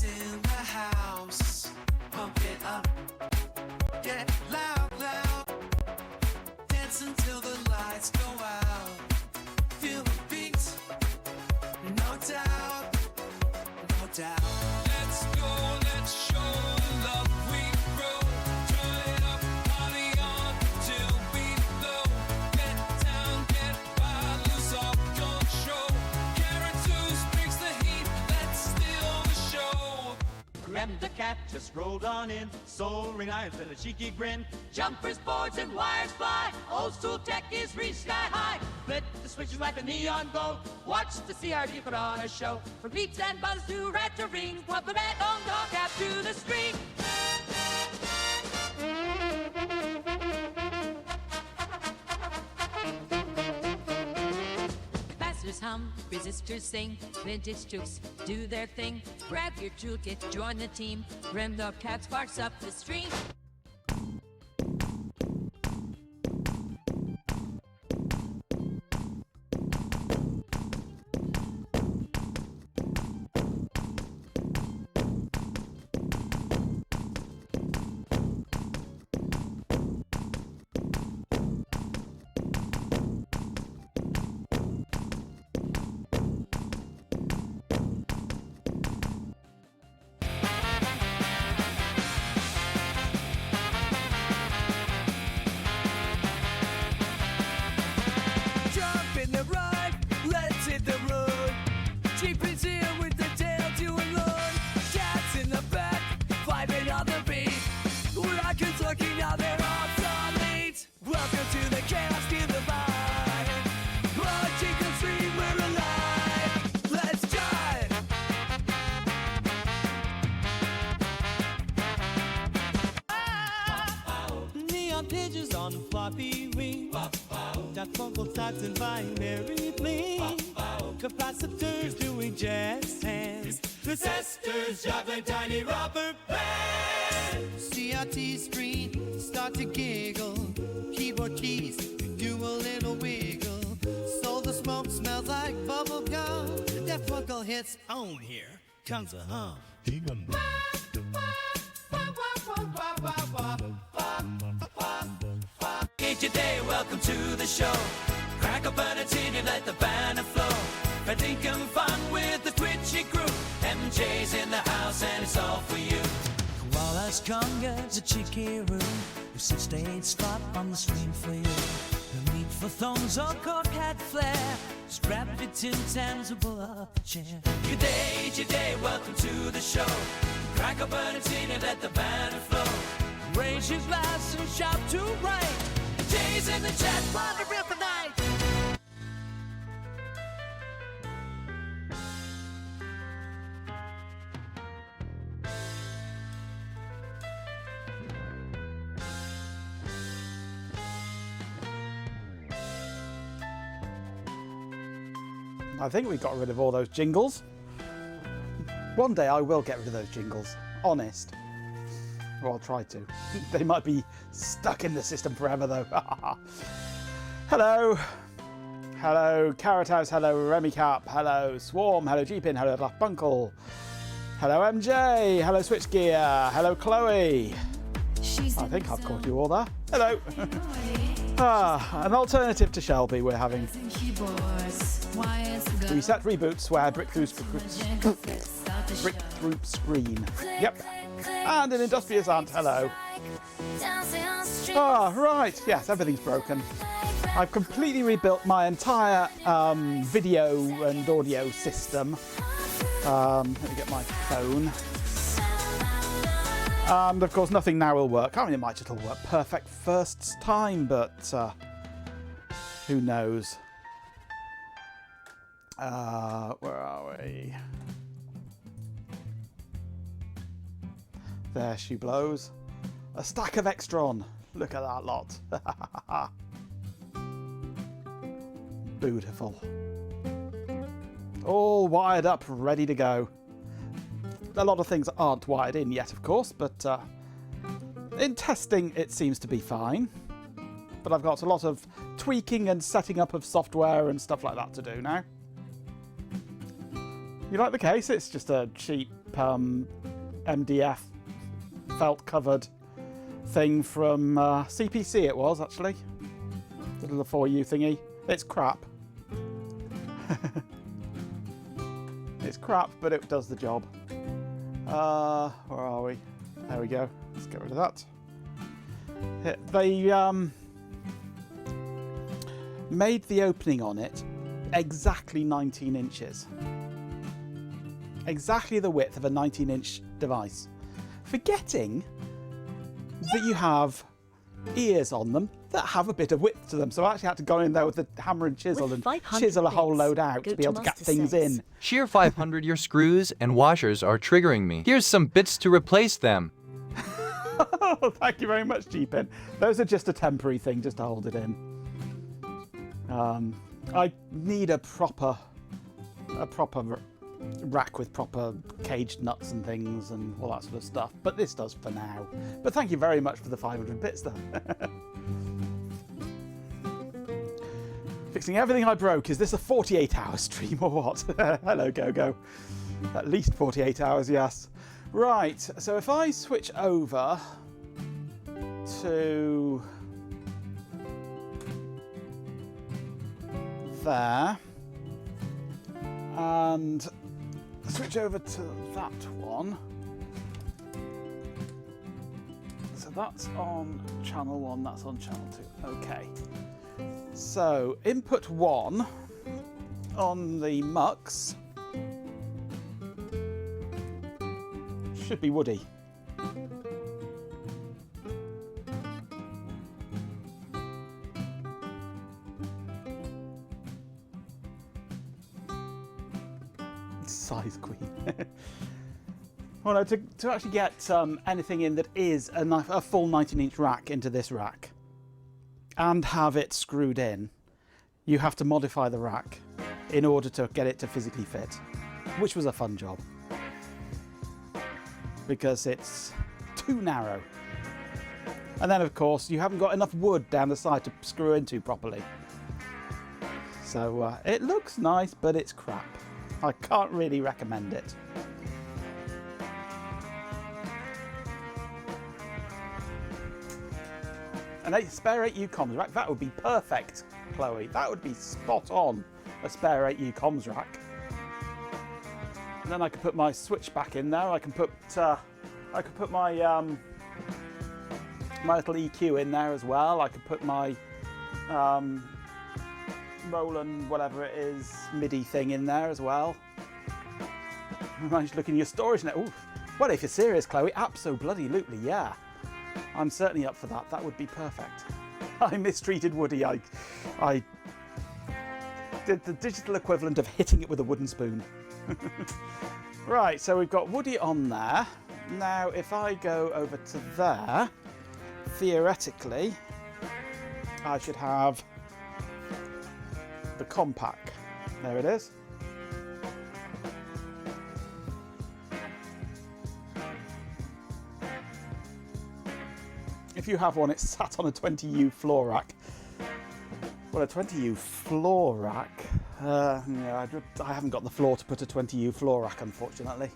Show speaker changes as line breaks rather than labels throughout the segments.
Ladies in the house, pump it up, get loud, loud. Dance until the lights go out. Feel the beat, no doubt, no doubt. Let's go, let's show the love we grow. Turn it up, party on till we blow. Get down, get wild, lose all control. Carrot juice brings the heat, let's steal the show.
Grab the cat just rolled on in, soaring eyes with a cheeky grin. Jumpers, boards, and wires fly. Old school tech is reached sky high. Flip the switches like a neon glow. Watch the CRT put on a show. From beeps and buzz to rat to ring, pump the rat on dog out to the string. Capacitors hum, resistors sing, vintage jukes do their thing. Grab your toolkit, join the team. Rim the cat sparks up the stream. Pages on floppy ring, that vocal types in binary bling, capacitors doing jazz hands, resistors juggling tiny rubber bands. CRT screen start to giggle, keyboard keys do a little wiggle, so the smoke smells like bubble gum. That vocal hits on here comes a hum. Today, welcome to the show. Crack open a tin and let the banner flow. I think I'm fun with the twitchy crew. MJ's in the house and it's all for you. Koala's conga's a cheeky room. We sit stage spot on the screen for you. The meat for thongs or cork hat flare. Strap your tin tans and pull up a chair. Good day, welcome to the show. Crack open a tin and let the banner flow. Raise your glass and shout to right. Jay's in the chat, want to rip a night.
I think we got rid of all those jingles. One day I will get rid of those jingles, honest. Or I'll try to. They might be stuck in the system forever though. Hello. Hello Carrot House, hello Remy Cap, hello Swarm, hello Jeepin, hello Black Bunkle, hello MJ, hello Switchgear, hello Chloe. I think I've caught you all there. Hello. An alternative to Shelby we're having. Reset reboots where brick through screen. Yep. And an industrious ant, hello. Right, yes, everything's broken. I've completely rebuilt my entire video and audio system. Let me get my phone. And of course nothing now will work. I mean, it might just all work perfect first time, but who knows. Where are we? There she blows. A stack of Extron. Look at that lot. Beautiful. All wired up, ready to go. A lot of things aren't wired in yet, of course, but in testing it seems to be fine. But I've got a lot of tweaking and setting up of software and stuff like that to do now. You like the case? It's just a cheap MDF felt covered thing from CPC it was actually. The little 4U thingy. It's crap. It's crap, but it does the job. Where are we? There we go. Let's get rid of that. They made the opening on it exactly 19 inches. Exactly the width of a 19-inch device. Forgetting that you have ears on them that have a bit of width to them. So I actually had to go in there with the hammer and chisel and chisel a whole load out to be able to get things in.
Sheer 500 your screws and washers are triggering me. Here's some bits to replace them.
Oh, thank you very much, G-Pin. Those are just a temporary thing, just to hold it in. I need a proper rack with proper caged nuts and things and all that sort of stuff, but this does for now. But thank you very much for the 500 bits though. Fixing everything I broke. Is this a 48-hour stream or what? Hello, Go-Go. At least 48 hours, yes. Right, so if I switch over to there and switch over to that one. So that's on channel 1, that's on channel 2. Okay. So input 1 on the mux should be Woody. Size queen. Well, no, to actually get anything in that is a full 19-inch rack into this rack and have it screwed in, you have to modify the rack in order to get it to physically fit, which was a fun job because it's too narrow. And then, of course, you haven't got enough wood down the side to screw into properly. So it looks nice, but it's crap. I can't really recommend it. A spare 8U comms rack, that would be perfect, Chloe. That would be spot on, a spare 8U comms rack. And then I could put my switch back in there. I can put my my little EQ in there as well. I could put my Roland, whatever it is, MIDI thing in there as well. I'm just looking at your storage now. Ooh. Well, if you're serious, Chloe, abso-bloody-lutely, yeah. I'm certainly up for that. That would be perfect. I mistreated Woody. I did the digital equivalent of hitting it with a wooden spoon. Right, so we've got Woody on there. Now, if I go over to there, theoretically, I should have the compact. There it is. If you have one, it's sat on a 20U floor rack. Well, a 20U floor rack. Yeah, I haven't got the floor to put a 20U floor rack, unfortunately.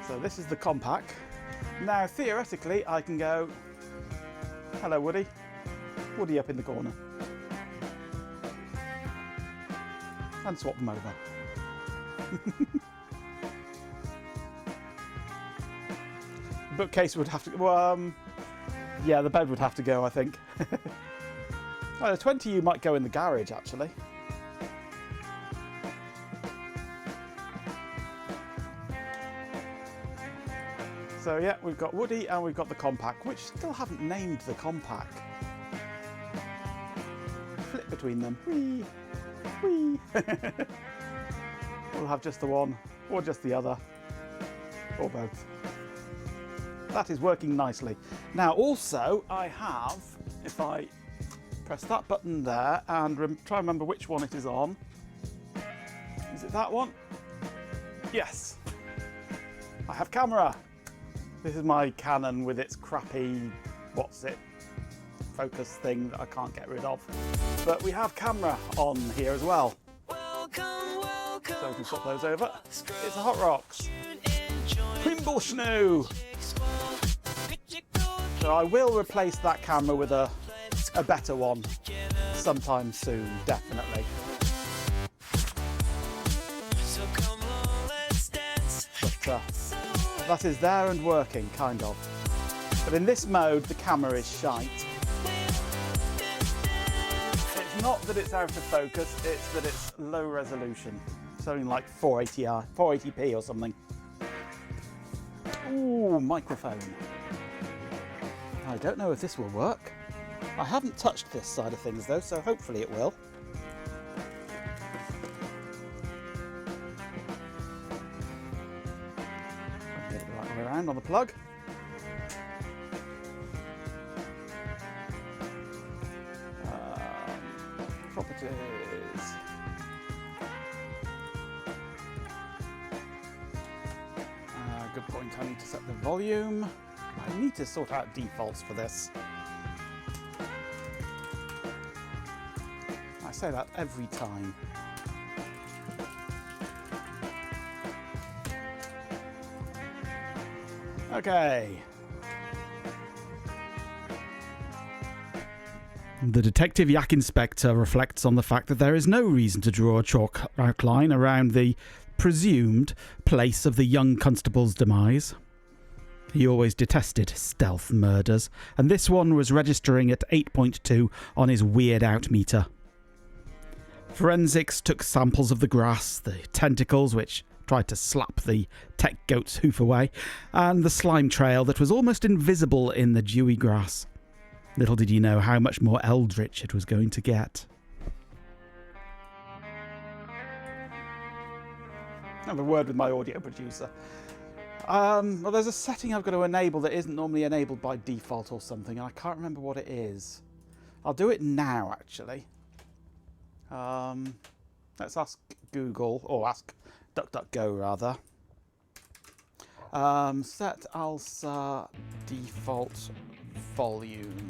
So this is the compact. Now, theoretically, I can go, hello, Woody. Woody up in the corner. And swap them over. The bookcase would have to, well, yeah, the bed would have to go, I think. Well, the 20U might go in the garage, actually. So yeah, we've got Woody and we've got the compact, which still haven't named the compact. Flip between them. Whee! Whee! We'll have just the one, or just the other, or both. That is working nicely. Now also, I have, if I press that button there and try and remember which one it is on. Is it that one? Yes, I have camera. This is my Canon with its crappy, what's it, focus thing that I can't get rid of. But we have camera on here as well. So we can swap those over. It's a Hot Rocks. Primble. So I will replace that camera with a better one sometime soon, definitely. But that is there and working, kind of. But in this mode, the camera is shite. It's not that it's out of focus, it's that it's low resolution. Something like 480p or something. Ooh, microphone. I don't know if this will work. I haven't touched this side of things though, so hopefully it will. Get it the right way around on the plug. Properties. Good point, I need to set the volume. I need to sort out defaults for this. I say that every time. Okay. The Detective Yak Inspector reflects on the fact that there is no reason to draw a chalk outline around the presumed place of the young constable's demise. He always detested stealth murders, and this one was registering at 8.2 on his weird out meter. Forensics took samples of the grass, the tentacles which tried to slap the tech goat's hoof away, and the slime trail that was almost invisible in the dewy grass. Little did you know how much more eldritch it was going to get. I have a word with my audio producer. Well, there's a setting I've got to enable that isn't normally enabled by default or something, and I can't remember what it is. I'll do it now, actually. Let's ask Google, or ask DuckDuckGo rather. Set ALSA default volume.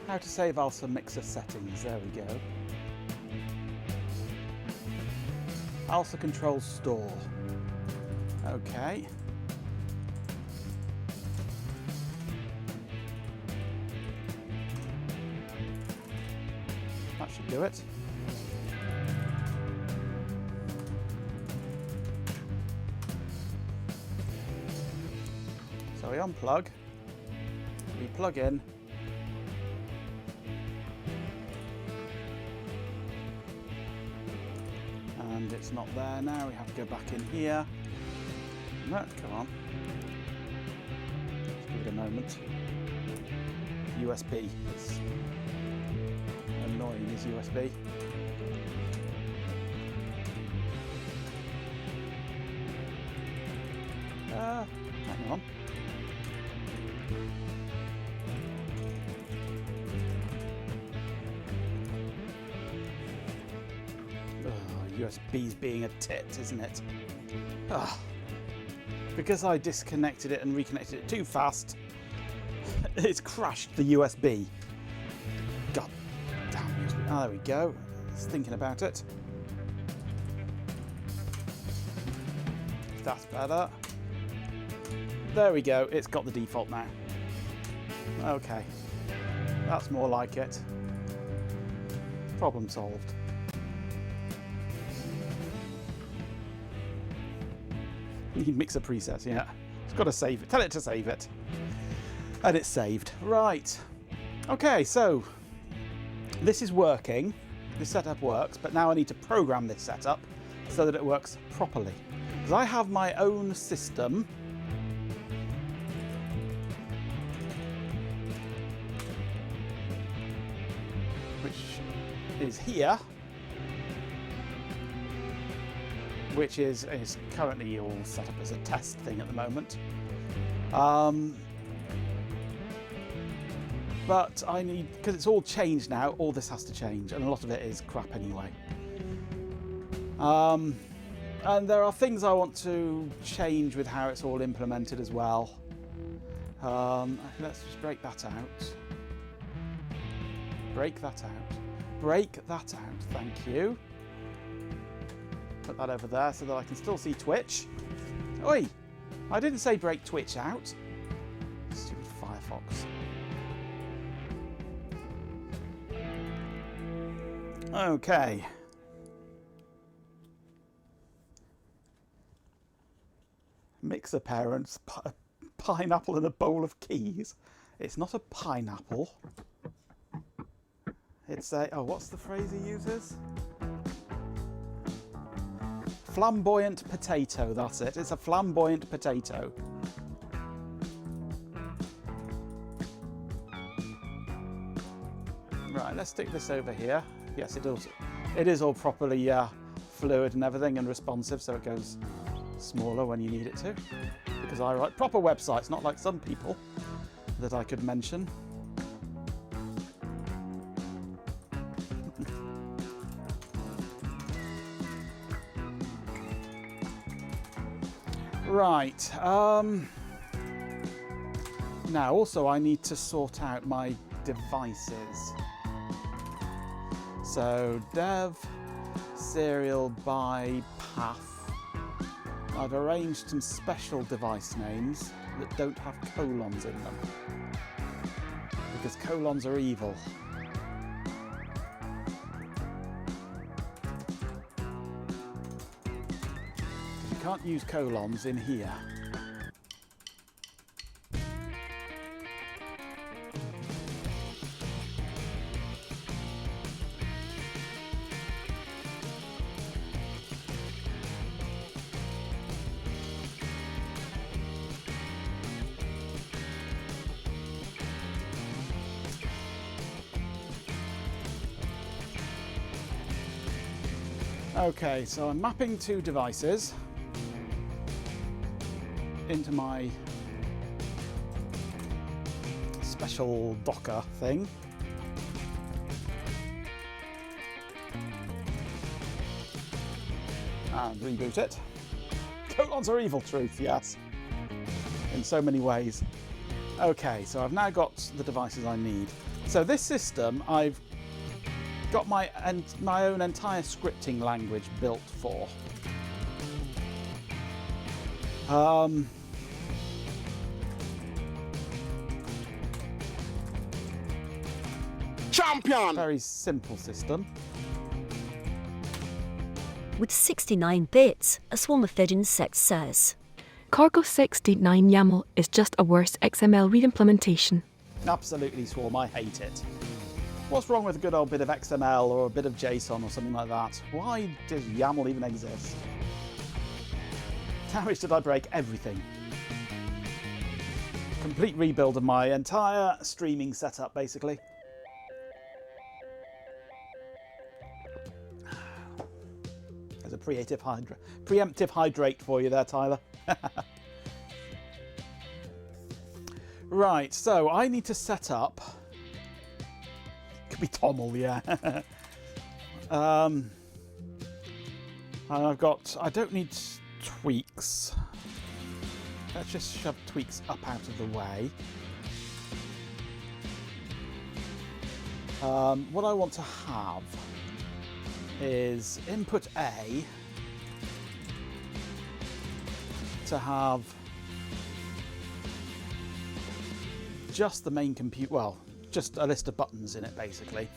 How to save ALSA mixer settings, there we go. ALSA control store. Okay. That should do it. So we unplug, we plug in, and it's not there now. We have to go back in here. No, come on. Let's give it a moment. USB. It's annoying, is USB. Hang on. USB's being a tit, isn't it? Ugh. Because I disconnected it and reconnected it too fast, it's crashed the USB. God damn USB. Oh, there we go. It's thinking about it. That's better. There we go. It's got the default now. Okay. That's more like it. Problem solved. You can mix a preset, yeah. It's got to save it. Tell it to save it. And it's saved. Right. Okay, so this is working. This setup works, but now I need to program this setup so that it works properly. Because I have my own system. Which is here. which is currently all set up as a test thing at the moment. But I need, because it's all changed now, all this has to change, and a lot of it is crap anyway. And there are things I want to change with how it's all implemented as well. Let's just break that out. Break that out. Break that out, thank you. Put that over there so that I can still see Twitch. Oi! I didn't say break Twitch out. Stupid Firefox. Okay. Mixer parents, pineapple and a bowl of keys. It's not a pineapple. It's a, oh, what's the phrase he uses? Flamboyant potato, that's it. It's a flamboyant potato. Right, let's stick this over here. Yes, it is all properly fluid and everything and responsive, so it goes smaller when you need it to. Because I write proper websites, not like some people that I could mention. Right. Now, also, I need to sort out my devices. So, dev serial by path. I've arranged some special device names that don't have colons in them, because colons are evil. You can't use colons in here. Okay, so I'm mapping two devices into my special Docker thing. And reboot it. Colons are evil, truth, yes. In so many ways. Okay, so I've now got the devices I need. So this system I've got my own entire scripting language built for. Champion! Very simple system.
With 69 bits, a Swarm of Pigeons 6 says.
Cargo 69 YAML is just a worse XML re-implementation.
Absolutely, Swarm, I hate it. What's wrong with a good old bit of XML or a bit of JSON or something like that? Why does YAML even exist? How much did I break? Everything. Complete rebuild of my entire streaming setup, basically. There's a preemptive hydrate for you there, Tyler. Right, so I need to set up... Could be Tommel, yeah. And I don't need tweaks. Let's just shove tweaks up out of the way. What I want to have is input A to have just the main compute, well, just a list of buttons in it, basically.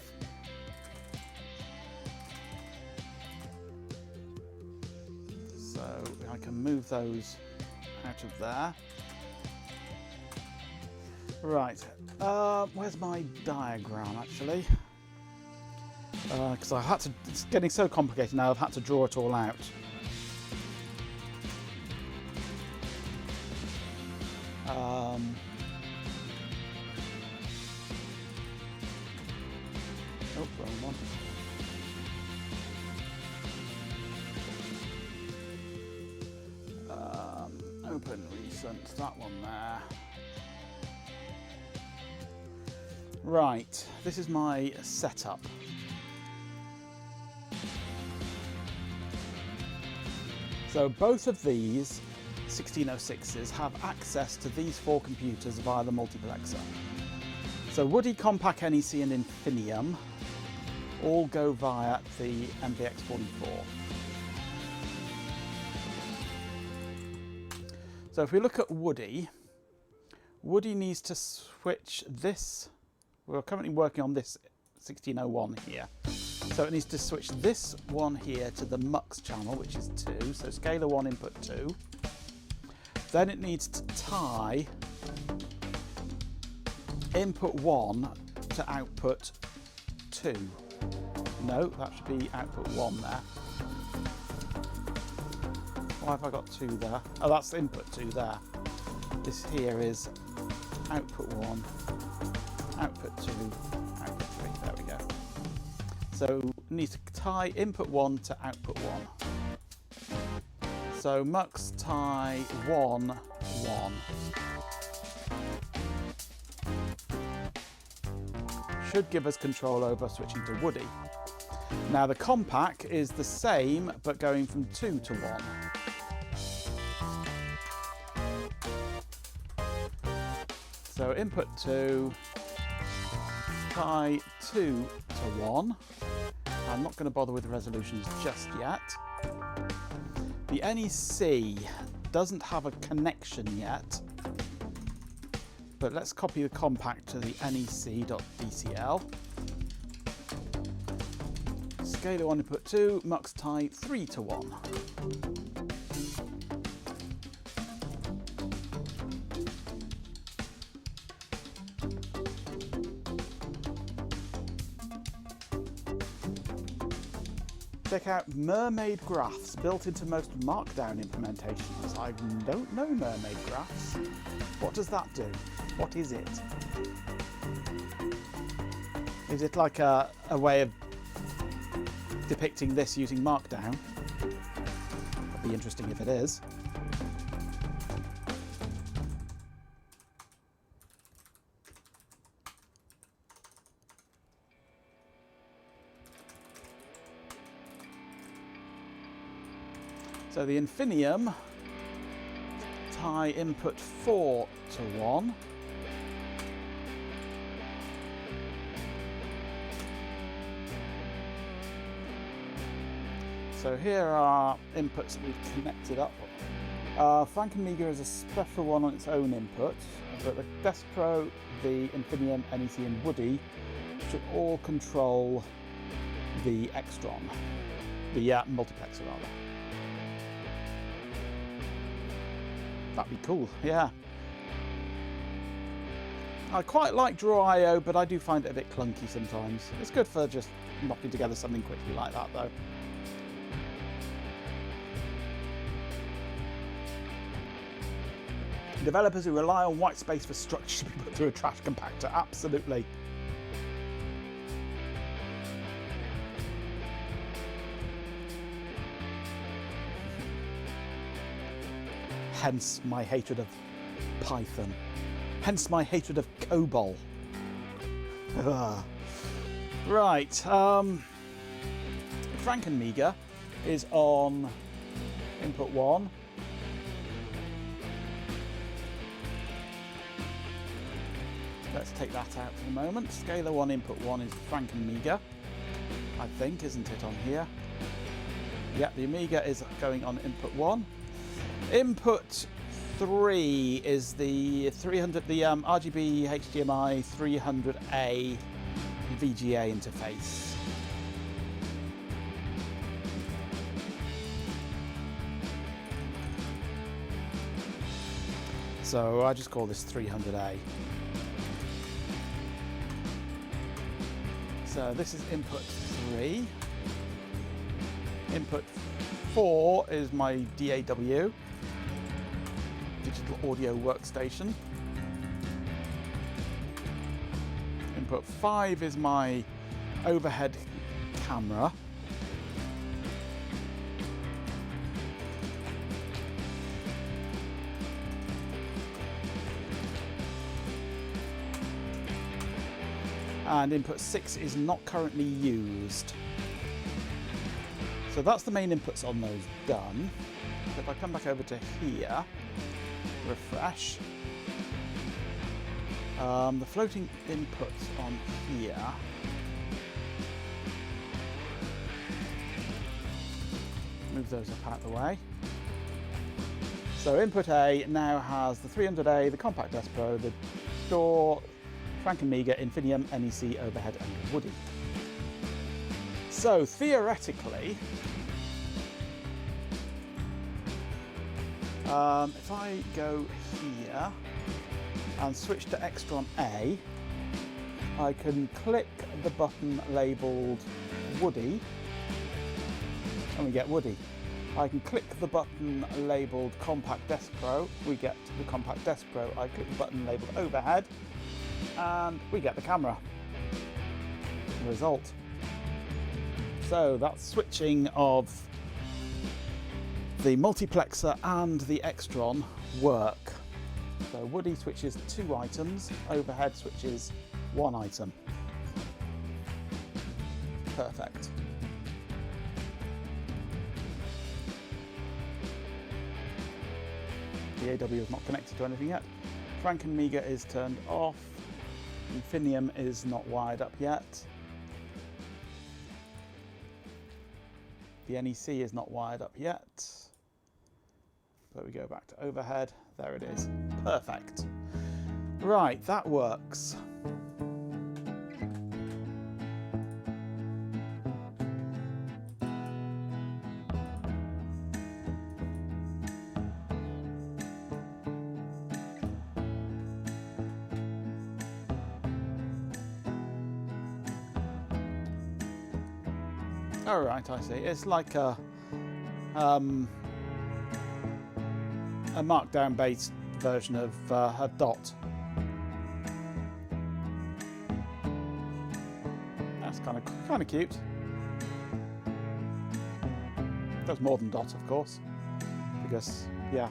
So I can move those out of there. Right, where's my diagram, actually? Because it's getting so complicated now, I've had to draw it all out. Oh, wrong one. that one there. Right, this is my setup. So both of these 1606s have access to these 4 computers via the multiplexer. So Woody, Compact, NEC and Infinium all go via the MPX44. So if we look at Woody, Woody needs to switch this. We're currently working on this 1601 here. So it needs to switch this one here to the MUX channel, which is 2. So scalar 1 input 2. Then it needs to tie input 1 to output 2. No, that should be output 1 there. Why have I got 2 there? Oh, that's input 2 there. This here is output 1, output 2, output 3. There we go. So need to tie input 1 to output 1. So MUX tie 1, 1. Should give us control over switching to Woody. Now the Compact is the same, but going from 2 to 1. So input 2, tie 2 to 1. I'm not going to bother with the resolutions just yet. The NEC doesn't have a connection yet, but let's copy the Compact to the nec.dcl. Scalar 1 input 2, MUX tie 3 to 1. Check out mermaid graphs built into most Markdown implementations. I don't know mermaid graphs. What does that do? What is it? Is it like a way of depicting this using Markdown? That'd be interesting if it is. So the Infinium tie input 4 to 1. So here are inputs that we've connected up. Fxinig is a special one on its own input, but the Desk Pro, the Infinium, NEC and Woody should all control the Extron, the multiplexer rather. That'd be cool, yeah. I quite like Draw.io, but I do find it a bit clunky sometimes. It's good for just knocking together something quickly like that though. Developers who rely on white space for structure should be put through a trash compactor, absolutely. Hence my hatred of Python. Hence my hatred of COBOL. Right, Fxinig is on input 1. Let's take that out for the moment. Scalar 1 input 1 is Fxinig, I think, isn't it, on here? Yeah, the Amiga is going on input 1. Input 3 is the 300, the RGB HDMI 300A VGA interface. So I just call this 300A. So this is input 3. Input 4 is my DAW, Digital Audio Workstation. Input 5 is my overhead camera. and input 6 is not currently used. So that's the main inputs on those done. So if I come back over to here, refresh, the floating inputs on here, move those up out of the way. So input A now has the 300A, the compact desk pro, the door, Fxinig, Infinium, NEC, overhead and Woody. So theoretically, if I go here and switch to Extron A, I can click the button labelled Woody and we get Woody. I can click the button labelled Compact Desk Pro, we get the Compact Desk Pro. I click the button labelled Overhead and we get the camera result. So that's switching of the multiplexer and the Extron work. So Woody switches 2 items, Overhead switches 1 item. Perfect. The AW is not connected to anything yet. Fxinig is turned off. Infinium is not wired up yet. The NEC is not wired up yet. So we go back to overhead. There it is. Perfect. Right, that works. Oh, right, I see. It's like a markdown-based version of Dot. That's kind of cute. Does more than Dot, of course, because yeah.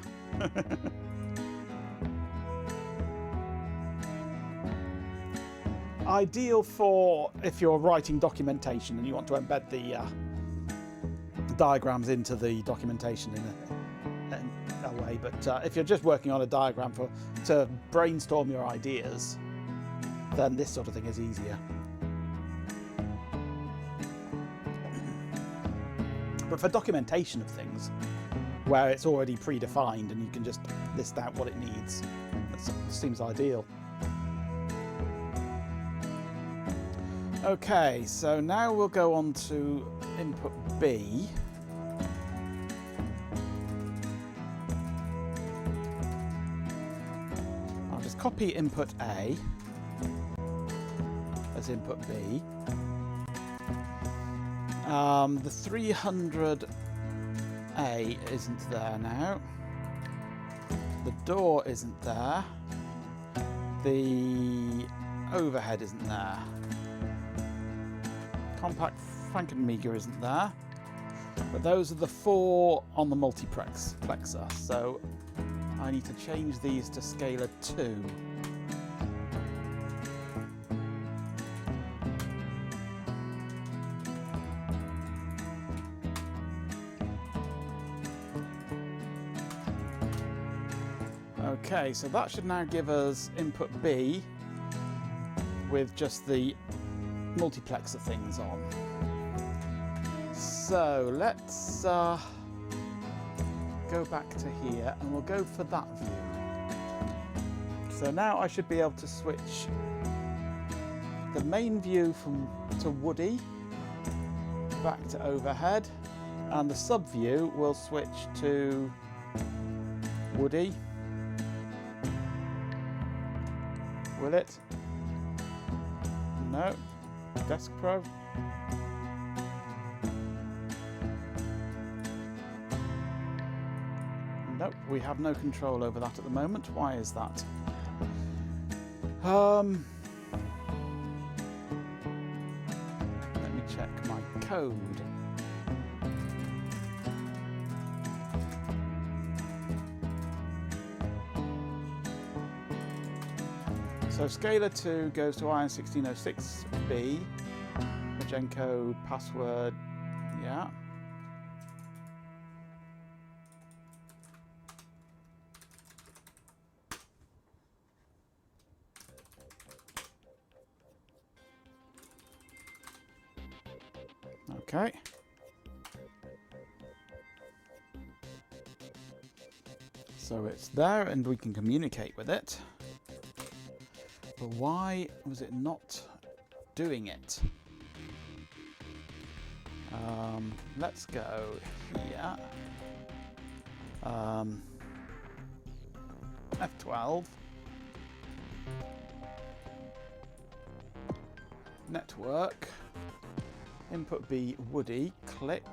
Ideal for if you're writing documentation and you want to embed the diagrams into the documentation in a way, but if you're just working on a diagram to brainstorm your ideas, then this sort of thing is easier. But for documentation of things, where it's already predefined and you can just list out what it needs, that seems ideal. Okay, so now we'll go on to input B. I'll just copy input A as input B. The 300A isn't there now. The door isn't there. The overhead isn't there. Compact Fxinig isn't there, but those are the 4 on the multiplexer, so I need to change these to scalar 2. Okay, so that should now give us input B with just the multiplexer things on. So let's go back to here and we'll go for that view. So now I should be able to switch the main view to Woody, back to overhead, and the sub view will switch to Woody. Will it? No. Desk Pro. Nope, we have no control over that at the moment. Why is that? Let me check my code. So scalar 2 goes to iron 1606B. Magenko password, yeah. Okay. So it's there and we can communicate with it. But why was it not doing it? Let's go here. F12. Network. Input B, Woody. Click.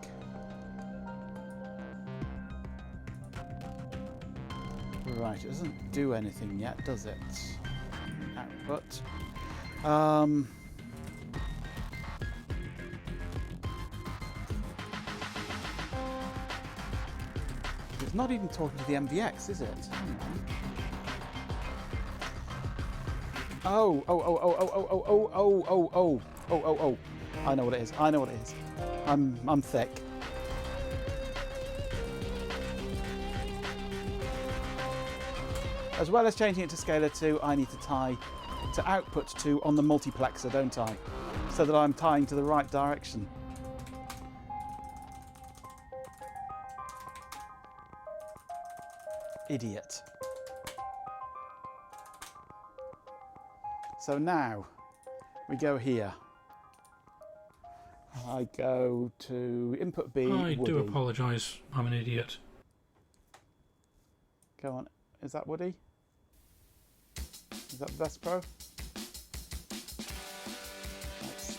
Right, it doesn't do anything yet, does it? Output. It's not even talking to the MVX, is it? Oh. I know what it is. I know what it is. I'm thick. As well as changing it to scalar 2, I need to tie to output 2 on the multiplexer, don't I? So that I'm tying to the right direction. Idiot. So now we go here. I go to input B.
I
Woody.
do apologise, I'm an idiot.
Go on. Is that Woody? Is that Best Pro? Nice.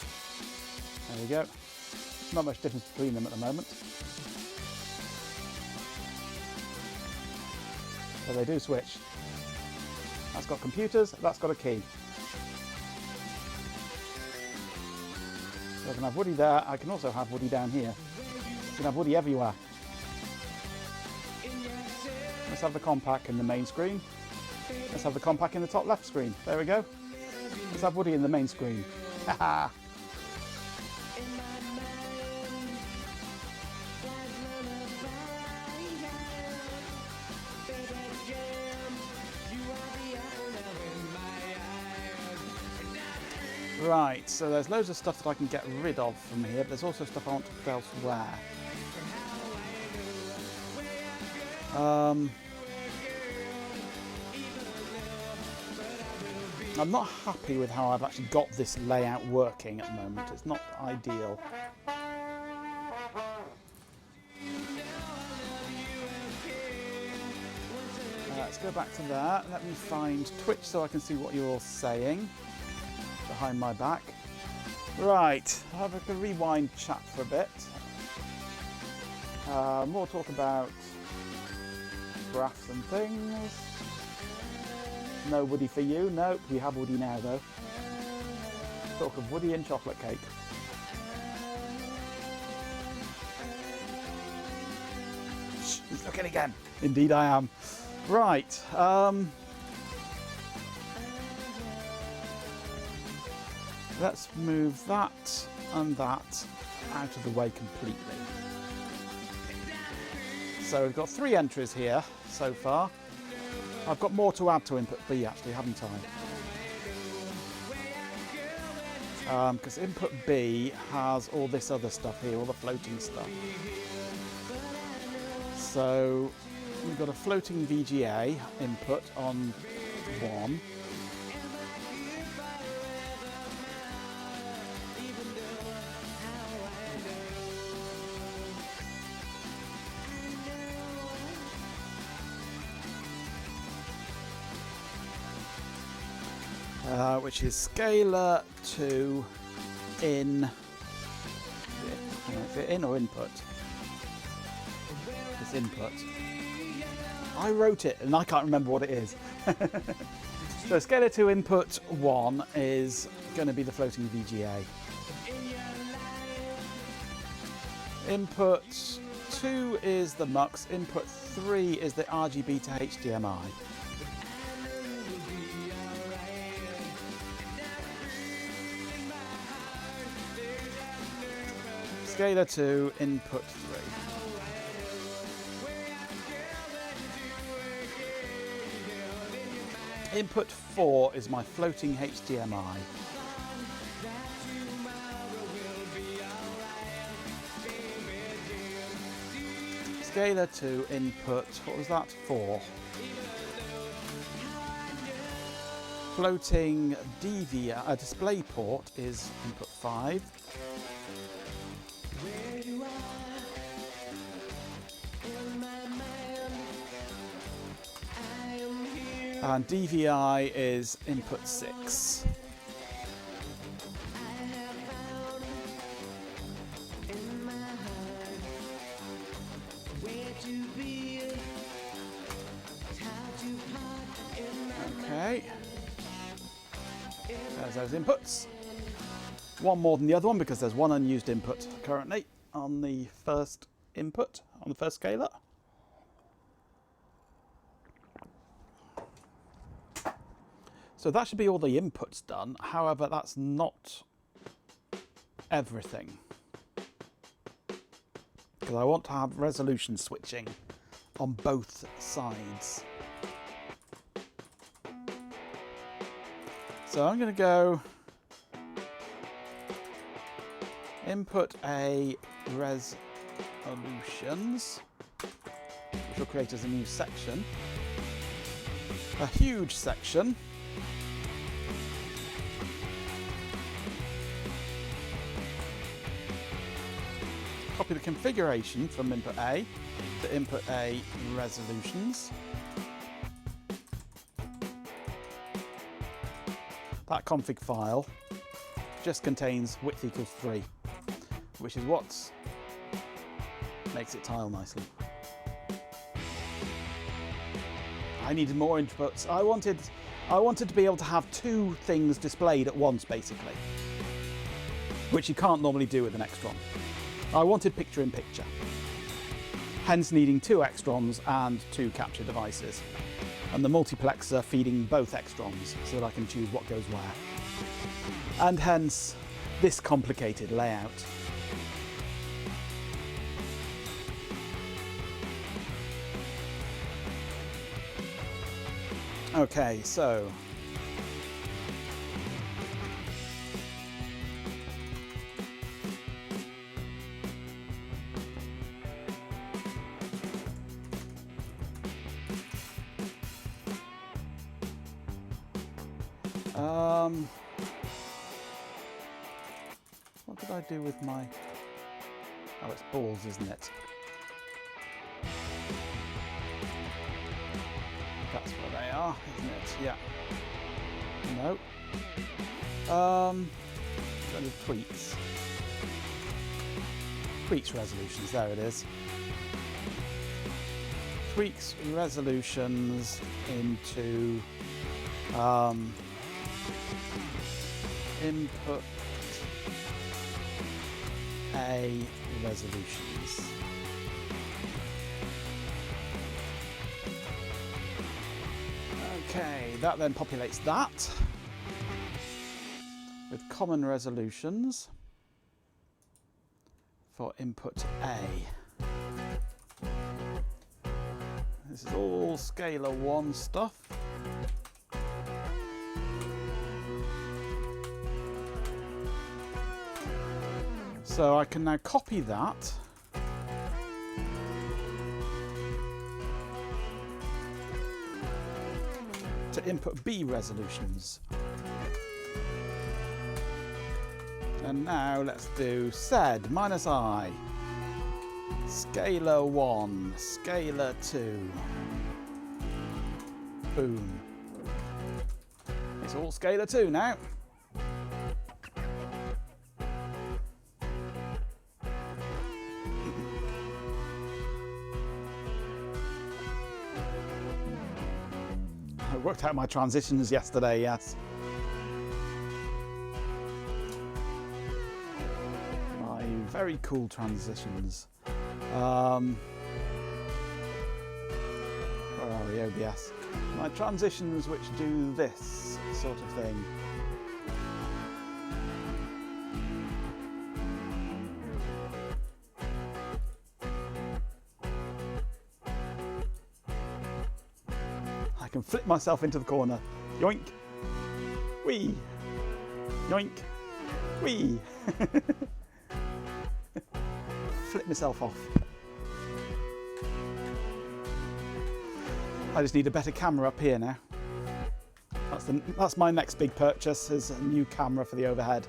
There we go. Not much difference between them at the moment. So they do switch. That's got computers, that's got a key. So I can have Woody there, I can also have Woody down here. I can have Woody everywhere. Let's have the compact in the main screen. Let's have the compact in the top left screen. There we go. Let's have Woody in the main screen. Haha. Right, so there's loads of stuff that I can get rid of from here, but there's also stuff I want to put elsewhere. I'm not happy with how I've actually got this layout working at the moment. It's not ideal. Let's go back to that. Let me find Twitch so I can see what you're all saying behind my back. Right, I'll have a rewind chat for a bit. More talk about graphs and things. No Woody for you. Nope, we have Woody now though. Talk of Woody and chocolate cake. Shh, he's looking again. Indeed I am. Right. Let's move that and that out of the way completely. So we've got 3 entries here so far. I've got more to add to input B actually, haven't I? Because input B has all this other stuff here, all the floating stuff. So we've got a floating VGA input on 1. Which is scalar 2 in. Is it in or input? It's input. I wrote it and I can't remember what it is. So scalar 2 input 1 is going to be the floating VGA. Input 2 is the MUX. Input 3 is the RGB to HDMI. Scalar 2, input 3. Input 4 is my floating HDMI. Scalar 2, input, what was that? 4. Floating DVR, display port is input 5. And DVI is input 6. Okay. There's those inputs. One more than the other one because there's one unused input currently on the first input, on the first scaler. So that should be all the inputs done. However, that's not everything. Because I want to have resolution switching on both sides. So I'm going to go input A resolutions, which will create as a new section. A huge section. Copy the configuration from input A to input A resolutions. That config file just contains width equals 3, which is what makes it tile nicely. I needed more inputs. I wanted to be able to have two things displayed at once, basically, which you can't normally do with an Extron. I wanted picture in picture, hence needing 2 Extrons and 2 capture devices, and the multiplexer feeding both Extrons so that I can choose what goes where, and hence this complicated layout. Okay, so what did I do with my... Oh, it's balls, isn't it? That's where they are, isn't it? Yeah. No. Go to tweets. Tweets resolutions, there it is. Tweaks resolutions into input A resolutions. Okay, that then populates that with common resolutions for input A. This is all scalar 1 stuff. So I can now copy that to input B resolutions. And now let's do sed minus I, scalar 1, scalar 2. Boom. It's all scalar 2 now. I worked out my transitions yesterday, yes. My very cool transitions. Where are we? OBS. My transitions which do this sort of thing. flip myself into the corner. Yoink. Whee. Yoink. Whee. Flip myself off. I just need a better camera up here now. That's my next big purchase, is a new camera for the overhead.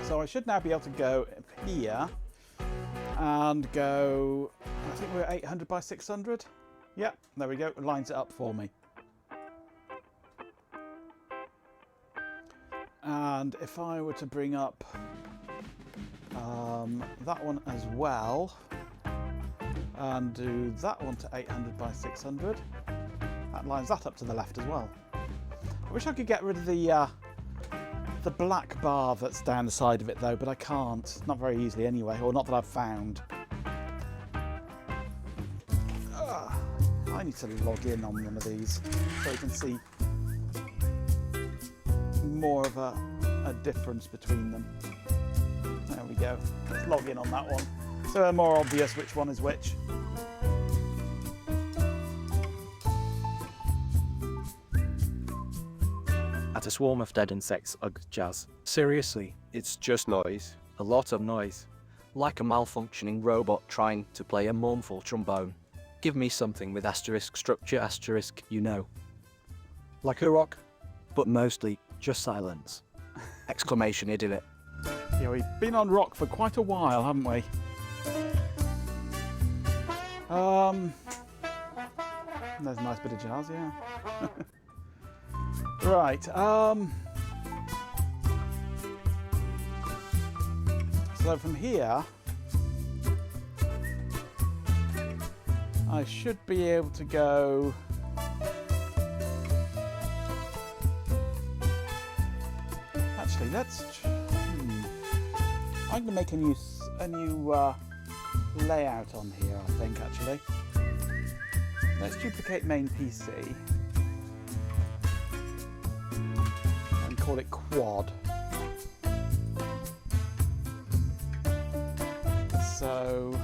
So I should now be able to go here and go, I think we're 800 by 600. Yeah, there we go, it lines it up for me. And if I were to bring up that one as well and do that one to 800 by 600, that lines that up to the left as well. I wish I could get rid of the black bar that's down the side of it though, but I can't. Not very easily anyway, or not that I've found. I need to log in on one of these so you can see more of a difference between them. There we go. Let's log in on that one so they're more obvious which one is which.
At a swarm of dead insects, Jazz.
Seriously, it's just noise.
A lot of noise. Like a malfunctioning robot trying to play a mournful trombone. Give me something with asterisk structure, asterisk, you know.
Like a rock?
But mostly just silence. Exclamation idiot.
Yeah, we've been on rock for quite a while, haven't we? There's a nice bit of jazz, yeah. Right, so from here I should be able to go actually I'm going to make a new layout on here, I think, actually. Let's duplicate main PC and call it quad. So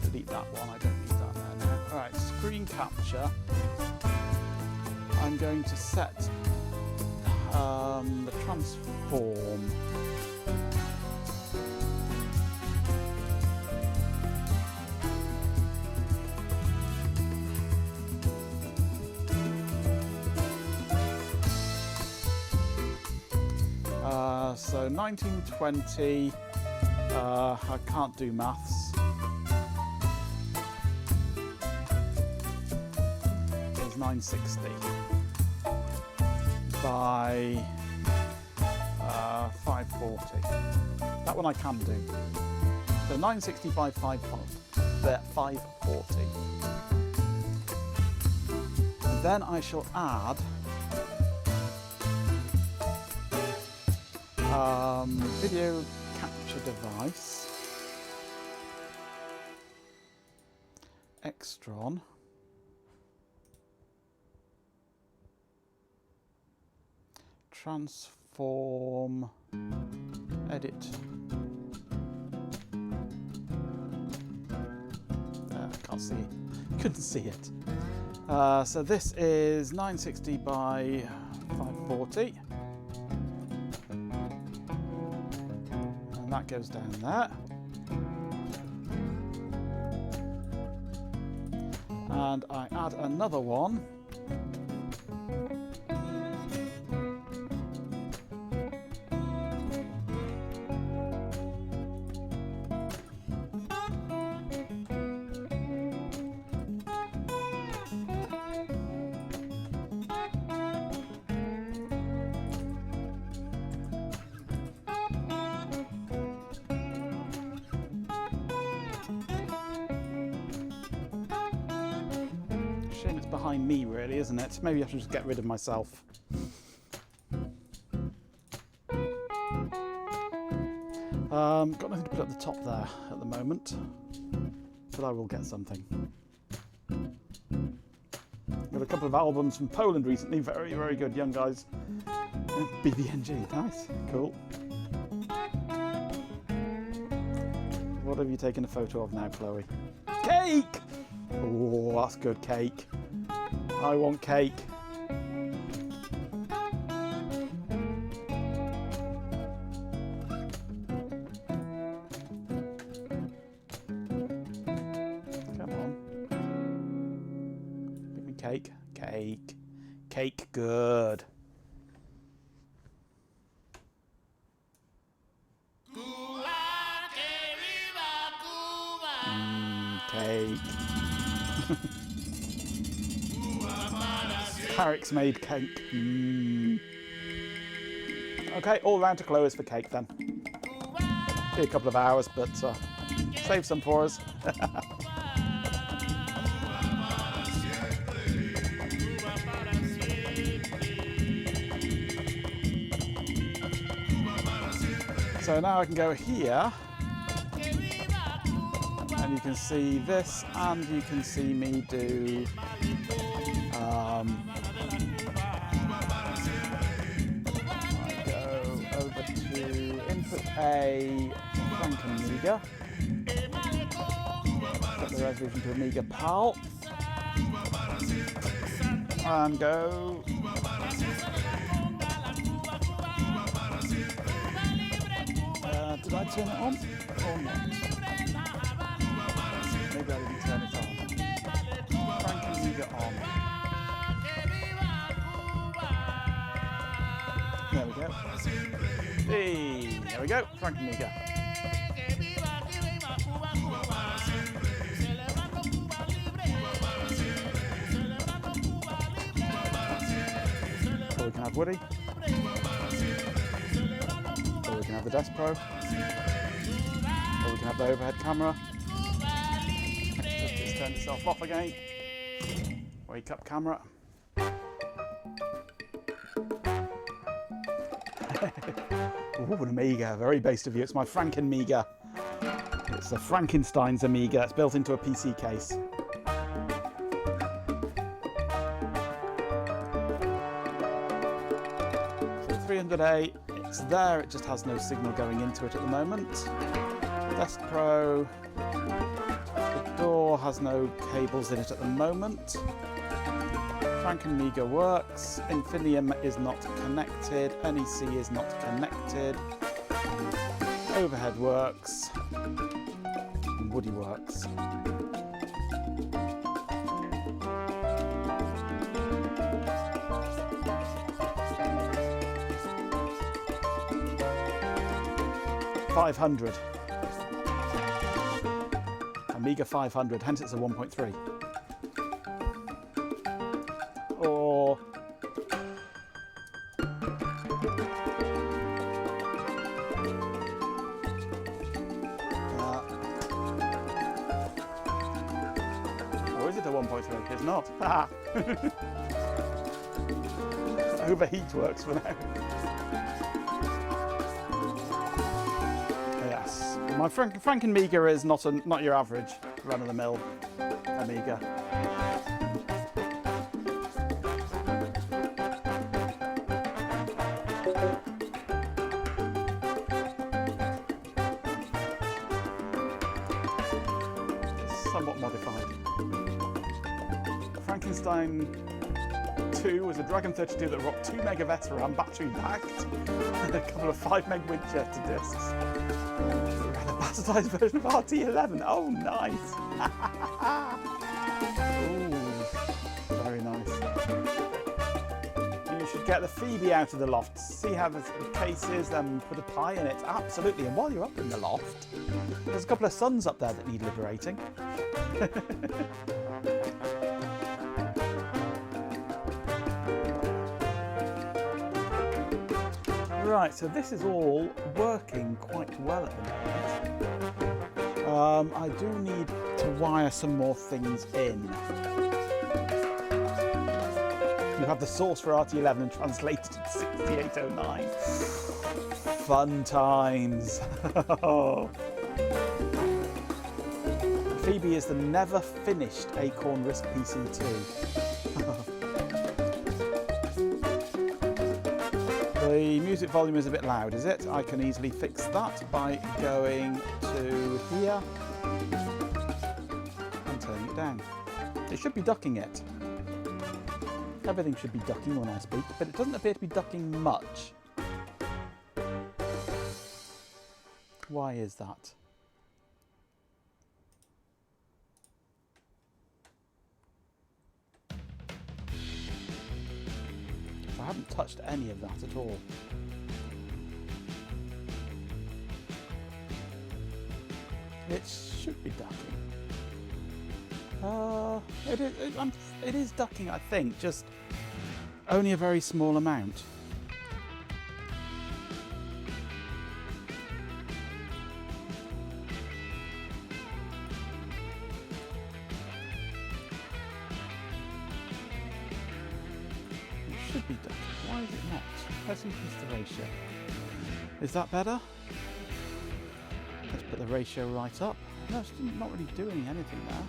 delete that one, I don't need that there now. Alright, screen capture. I'm going to set the transform. So 1920, I can't do maths. Is 960 by 540. That one I can do. So 960 by 540. And then I shall add video capture device, Extron, transform, edit. I can't see, couldn't see it. So this is 960 by 540. That goes down there. And I add another one. Shame it's behind me, really, isn't it? Maybe I should just get rid of myself. Got nothing to put at the top there at the moment, but I will get something. I'm going to Got a couple of albums from Poland recently. Very, very good, young guys. BBNG, nice, cool. What have you taken a photo of now, Chloe? Cake! Oh, that's good cake. I want cake. Come on. Give me cake. Cake. Cake, good. Cake. Carrick's made cake. Okay, all round to Chloe's for cake then. Be a couple of hours, but save some for us. So now I can go here. And you can see this, and you can see me do I go over to input A Fxinig, set the resolution to Amiga PAL, and go did I turn it on or not? Maybe I didn't turn it on. Fxinig on. There we go. Hey, there we go. Fxinig. Or we can have Woody. Or we can have the Desk Pro. Or we can have the overhead camera. Just turn itself off again. Wake up camera. Ooh, an Amiga, very based of you. It's my Franken-Miga. It's a Frankenstein's Amiga. It's built into a PC case. So 300A, it's there. It just has no signal going into it at the moment. Desk Pro. The door has no cables in it at the moment. Franken-Miga works, Infinium is not connected, NEC is not connected, overhead works, and Woody works. $500. Amiga 500, hence it's a 1.3. Or is it a 1.3? It's not. Overheat works for now. Yes, my Franken-Miga is not your average run-of-the-mill Amiga. Somewhat modified. Frankenstein 2 was a Dragon 32 that rocked 2 meg of SRAM, battery packed, and a couple of 5 meg Winchester discs. We ran a bastardized version of RT11. Oh, nice! Ooh, very nice. You should get the Phoebe out of the loft. See how the case is, then put a pie in it. Absolutely. And while you're up in the loft, there's a couple of suns up there that need liberating. Right, so this is all working quite well at the moment. I do need to wire some more things in. You have the source for RT11 and translated to 6809. Fun times. Phoebe is the never finished Acorn RISC PC2. music volume is a bit loud, is it? I can easily fix that by going to here and turning it down. It should be ducking it. Everything should be ducking when I speak, but it doesn't appear to be ducking much. Why is that? I haven't touched any of that at all. It should be ducking. It is ducking, I think, just only a very small amount. It should be ducking. Why is it not? Let's increase the ratio. Is that better? Let's put the ratio right up. No, it's not really doing anything there.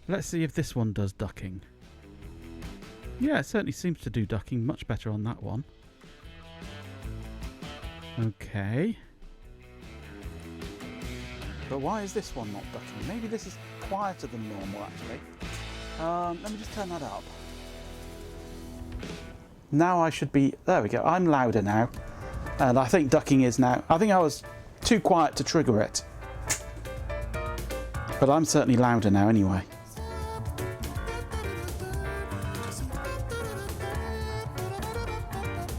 Let's see if this one does ducking. Yeah, it certainly seems to do ducking much better on that one. Okay. But why is this one not ducking? Maybe this is quieter than normal, actually. Let me just turn that up. Now I should be... There we go. I'm louder now. And I think ducking is now... I think I was too quiet to trigger it. But I'm certainly louder now anyway.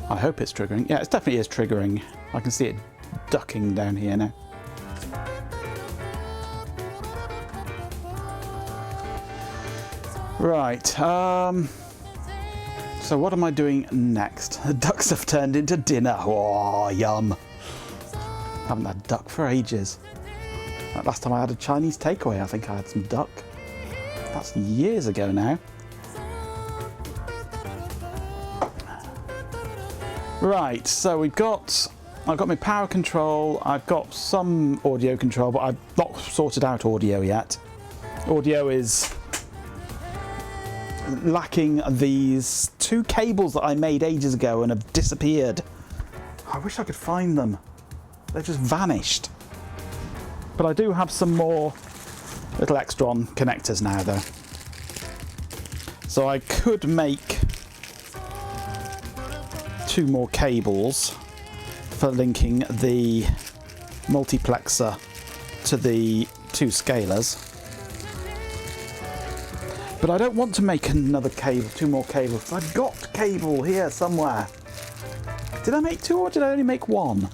I hope it's triggering. Yeah, it definitely is triggering. I can see it ducking down here now. Right. So what am I doing next? The ducks have turned into dinner. Oh, yum. Haven't had duck for ages. Last time I had a Chinese takeaway, I think I had some duck. That's years ago now. Right, so I've got my power control, I've got some audio control, but I've not sorted out audio yet. Audio is lacking these two cables that I made ages ago and have disappeared. I wish I could find them. They've just vanished. But I do have some more little Extron connectors now though. So I could make 2 more cables for linking the multiplexer to the 2 scalers. But I don't want to make another cable, 2 more cables. I've got cable here somewhere. Did I make 2 or did I only make 1?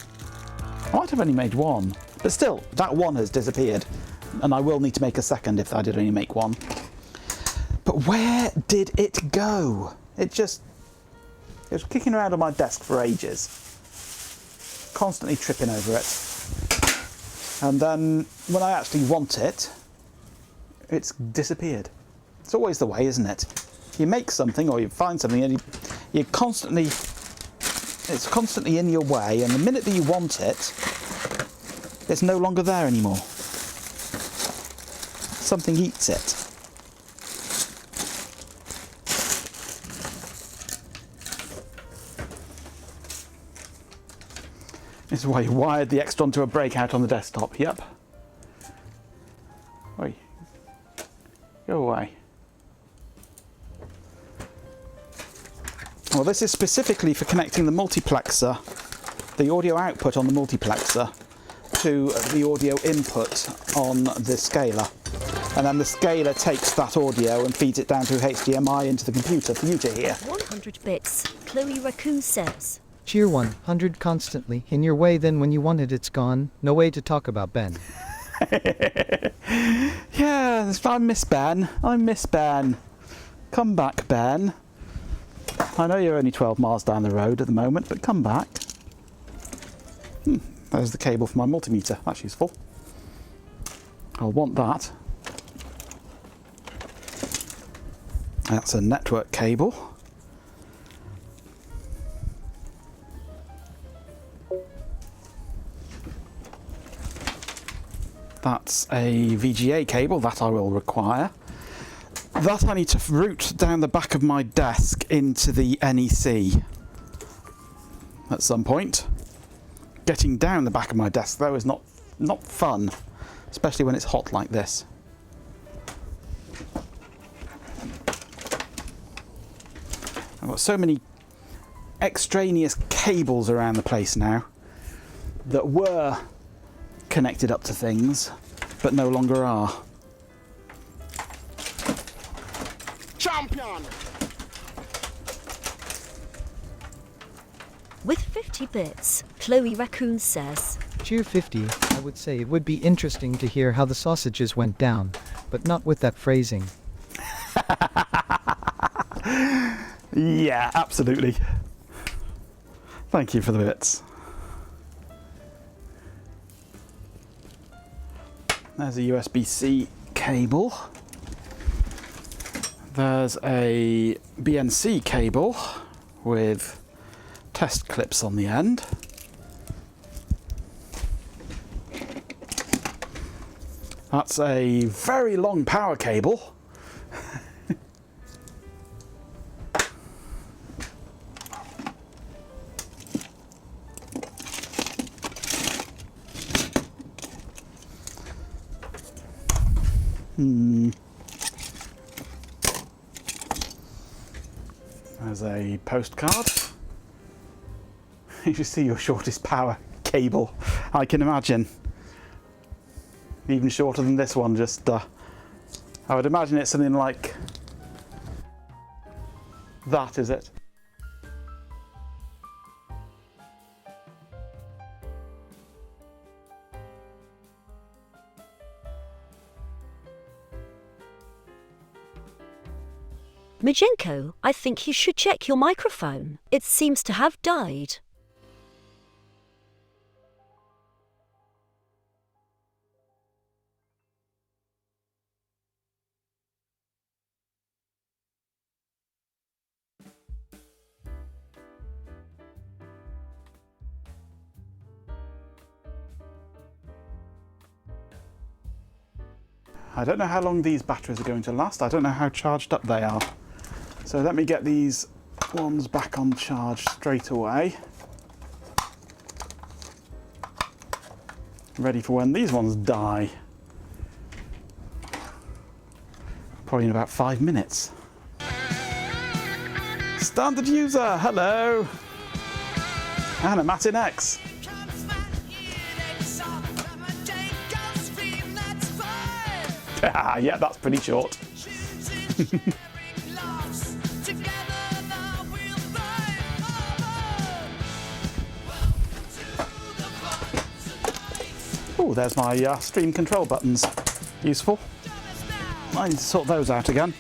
I might have only made 1. But still, that 1 has disappeared. And I will need to make a second if I did only make 1. But where did it go? It was kicking around on my desk for ages. Constantly tripping over it. And then when I actually want it, it's disappeared. It's always the way, isn't it? You make something or you find something and you constantly... It's constantly in your way, and the minute that you want it, it's no longer there anymore. Something eats it. This is why you wired the Extron to a breakout on the desktop. Yep. Oi. Go away. Well, this is specifically for connecting the multiplexer, the audio output on the multiplexer, to the audio input on the scaler. And then the scaler takes that audio and feeds it down through HDMI into the computer for you to hear.
100 bits, Chloe Raccoon says.
Cheer 100 constantly. In your way, then when you want it, it's gone. No way to talk about Ben.
Yeah, I miss Ben. I miss Ben. Come back, Ben. I know you're only 12 miles down the road at the moment, but come back. There's the cable for my multimeter. That's useful. I'll want that. That's a network cable. That's a VGA cable that I will require. That I need to route down the back of my desk into the NEC at some point. Getting down the back of my desk though is not fun, especially when it's hot like this. I've got so many extraneous cables around the place now that were connected up to things but no longer are.
Champion!
With 50 bits, Chloe Raccoon says,
Cheer 50, I would say it would be interesting to hear how the sausages went down, but not with that phrasing.
Yeah, absolutely. Thank you for the bits. There's a USB-C cable. There's a BNC cable with test clips on the end. That's a very long power cable. There's a postcard. You should see your shortest power cable. I can imagine. Even shorter than this one, just I would imagine it's something like that, is it?
Majenko, I think you should check your microphone. It seems to have died.
I don't know how long these batteries are going to last. I don't know how charged up they are. So let me get these ones back on charge straight away. Ready for when these ones die. Probably in about 5 minutes. Standard user, hello. And a Matin X. Yeah, that's pretty short. Oh, there's my stream control buttons. Useful. I need to sort those out again.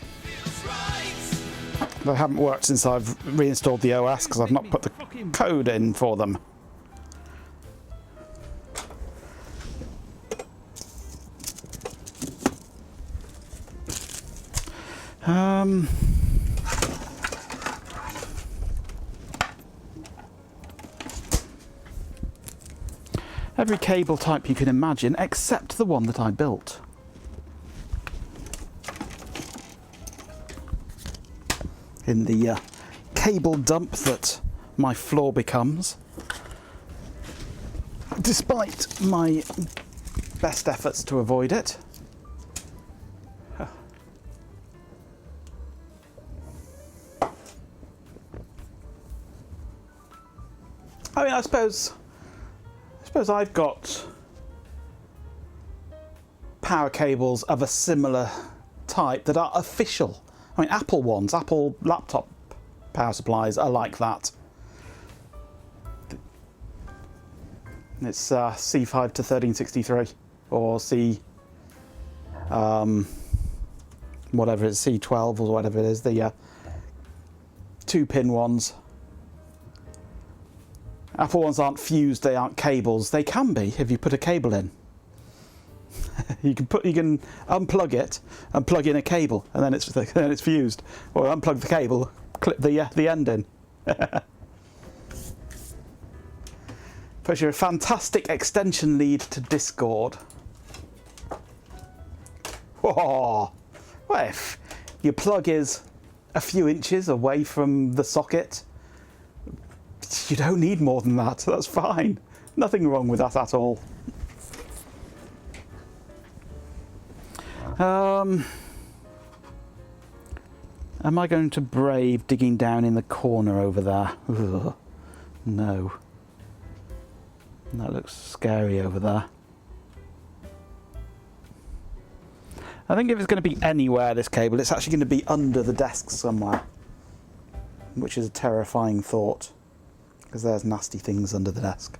They haven't worked since I've reinstalled the OS because I've not put the code in for them. Every cable type you can imagine, except the one that I built. In the cable dump that my floor becomes. Despite my best efforts to avoid it. I mean, I suppose I've got power cables of a similar type that are official. I mean, Apple ones, Apple laptop power supplies are like that. It's C5 to 1363 or C, whatever it's C12 or whatever it is, the 2-pin ones. Apple ones aren't fused, they aren't cables. They can be if you put a cable in. you can unplug it and plug in a cable, and then it's fused. Or unplug the cable, clip the end in. Puts you a fantastic extension lead to Discord. Whoa. Well, if your plug is a few inches away from the socket, you don't need more than that. That's fine. Nothing wrong with that at all. Am I going to brave digging down in the corner over there? Ugh. No. That looks scary over there. I think if it's going to be anywhere, this cable, it's actually going to be under the desk somewhere, which is a terrifying thought, because there's nasty things under the desk.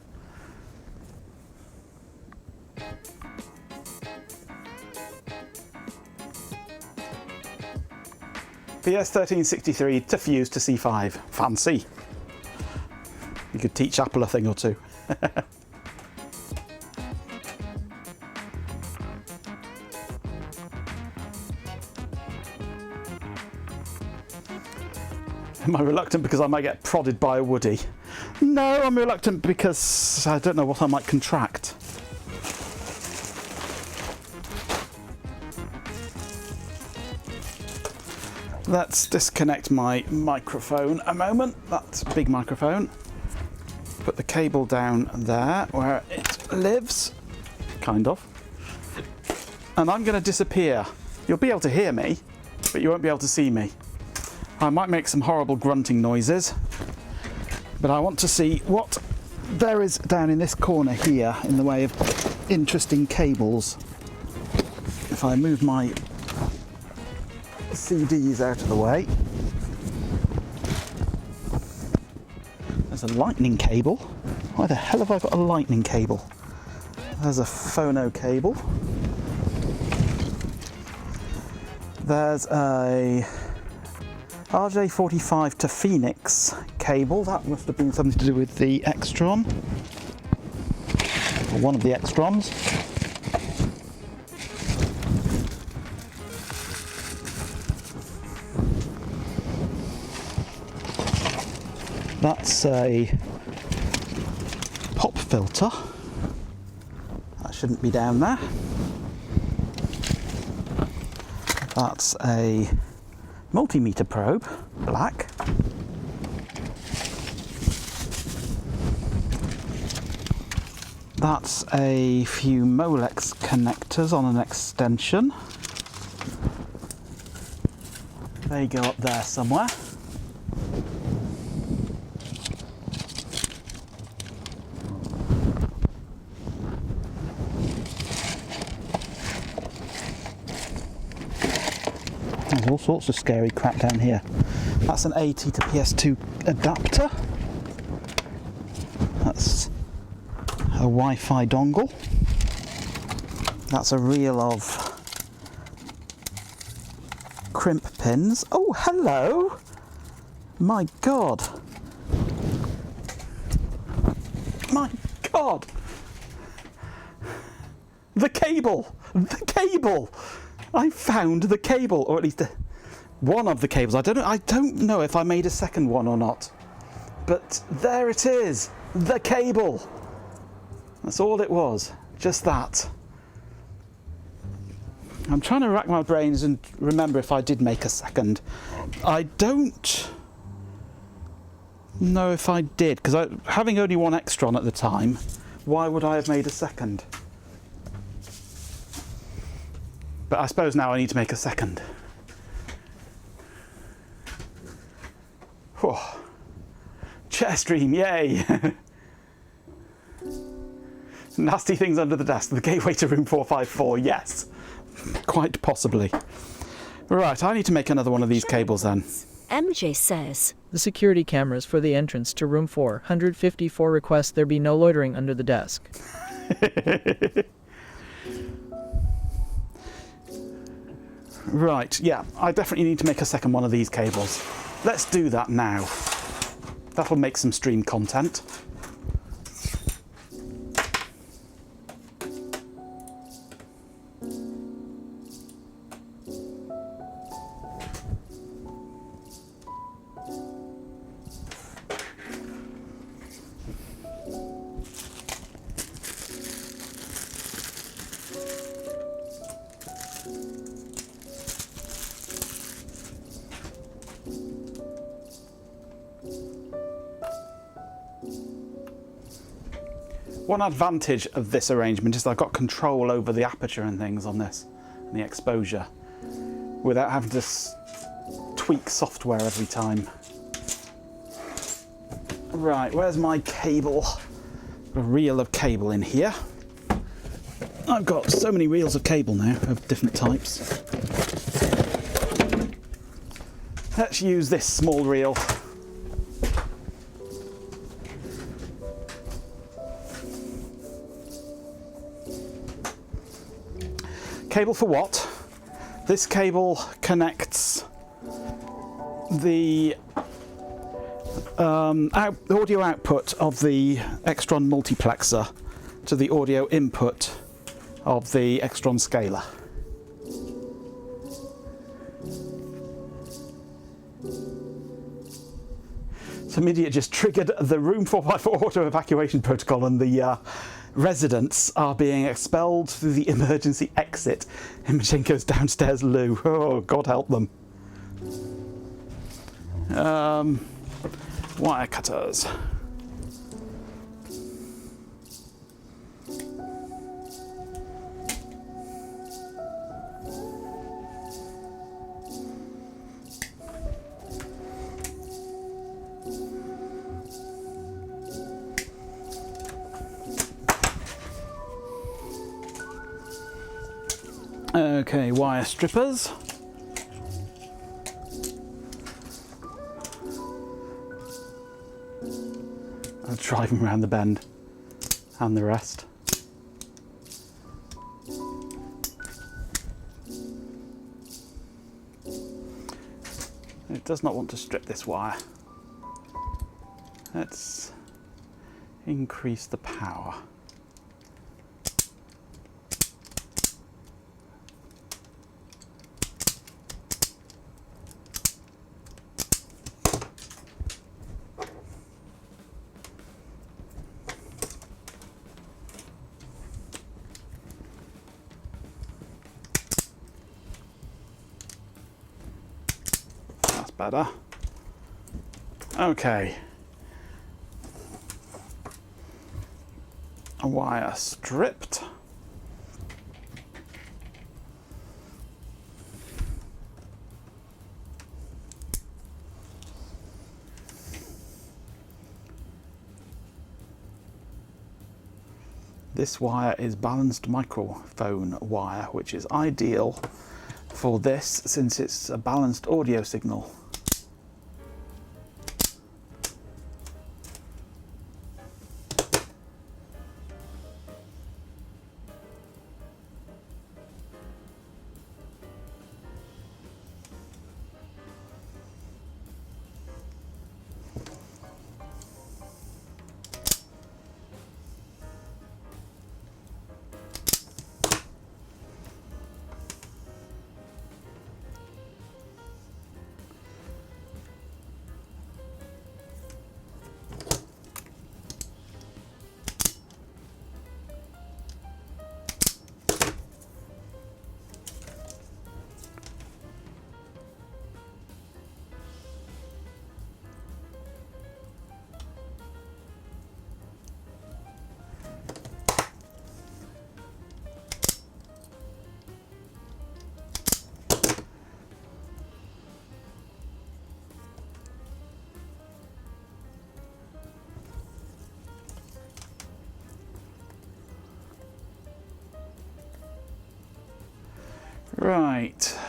PS1363 to fuse to C5. Fancy. You could teach Apple a thing or two. Am I reluctant because I might get prodded by a woody? No, I'm reluctant because I don't know what I might contract. Let's disconnect my microphone a moment. That's a big microphone. Put the cable down there where it lives, kind of. And I'm going to disappear. You'll be able to hear me, but you won't be able to see me. I might make some horrible grunting noises, but I want to see what there is down in this corner here in the way of interesting cables. If I move my CDs out of the way. There's a lightning cable. Why the hell have I got a lightning cable? There's a phono cable. There's a RJ45 to Fxinig cable. That must have been something to do with the Extron, or one of the Extrons. That's a pop filter. That shouldn't be down there. That's a multimeter probe, black. That's a few Molex connectors on an extension. They go up there somewhere. There's all sorts of scary crap down here. That's an AT to PS2 adapter. That's a Wi-Fi dongle. That's a reel of crimp pins. Oh, hello! My God! My God! The cable! The cable! I found the cable, or at least one of the cables. I don't know if I made a second one or not. But there it is! The cable! That's all it was. Just that. I'm trying to rack my brains and remember if I did make a second. I don't know if I did, because having only one Extron at the time, why would I have made a second? But I suppose now I need to make a second. Whew. Chair stream, yay! Nasty things under the desk. The gateway to room 454, yes. Quite possibly. Right, I need to make another one of these cables then.
MJ says,
The security cameras for the entrance to room 454 request there be no loitering under the desk.
Right, yeah, I definitely need to make a second one of these cables. Let's do that now. That'll make some stream content. One advantage of this arrangement is I've got control over the aperture and things on this, and the exposure, without having to tweak software every time. Right, where's my cable? A reel of cable in here. I've got so many reels of cable now of different types. Let's use this small reel. Cable for what? This cable connects the audio output of the Extron multiplexer to the audio input of the Extron scaler. Some idiot just triggered the room 4x4 auto evacuation protocol, and the residents are being expelled through the emergency exit in Machenko's downstairs loo. Oh, God help them. Wire cutters. Okay, wire strippers. I'll drive them around the bend and the rest. It does not want to strip this wire. Let's increase the power. Better. Okay. A wire stripped. This wire is balanced microphone wire, which is ideal for this since it's a balanced audio signal. Right,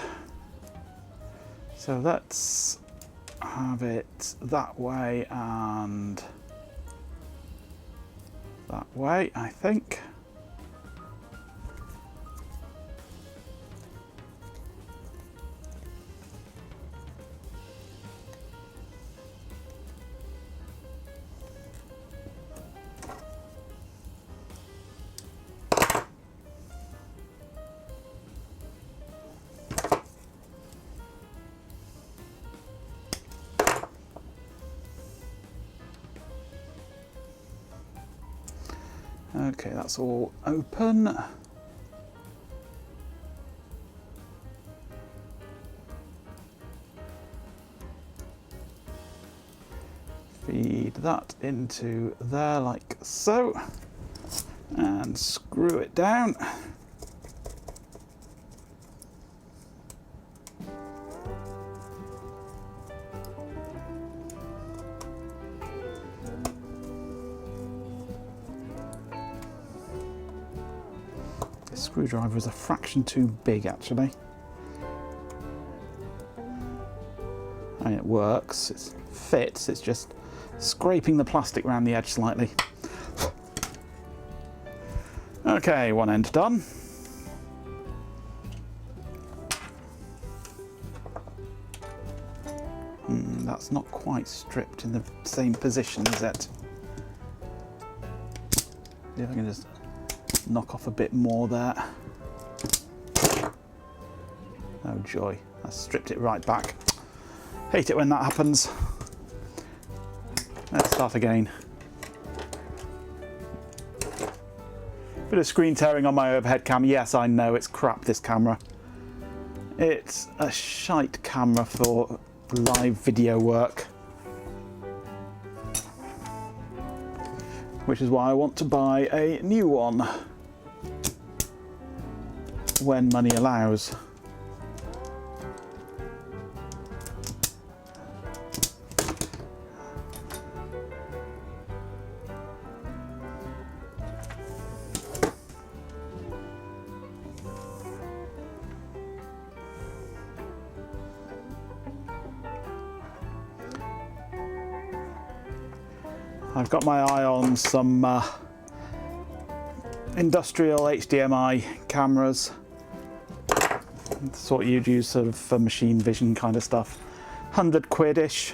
so let's have it that way and that way, I think. Okay, that's all open. Feed that into there like so. And screw it down. This screwdriver is a fraction too big, actually. I mean, it works, it fits, it's just scraping the plastic around the edge slightly. Okay, one end done. That's not quite stripped in the same position, is it? See if I can just knock off a bit more there. Oh joy, I stripped it right back. Hate it when that happens. Let's start again. Bit of screen tearing on my overhead cam. Yes, I know, it's crap, this camera. It's a shite camera for live video work. Which is why I want to buy a new one. When money allows. I've got my eye on some industrial HDMI cameras. That's what you'd use sort of for machine vision kind of stuff. 100 quid-ish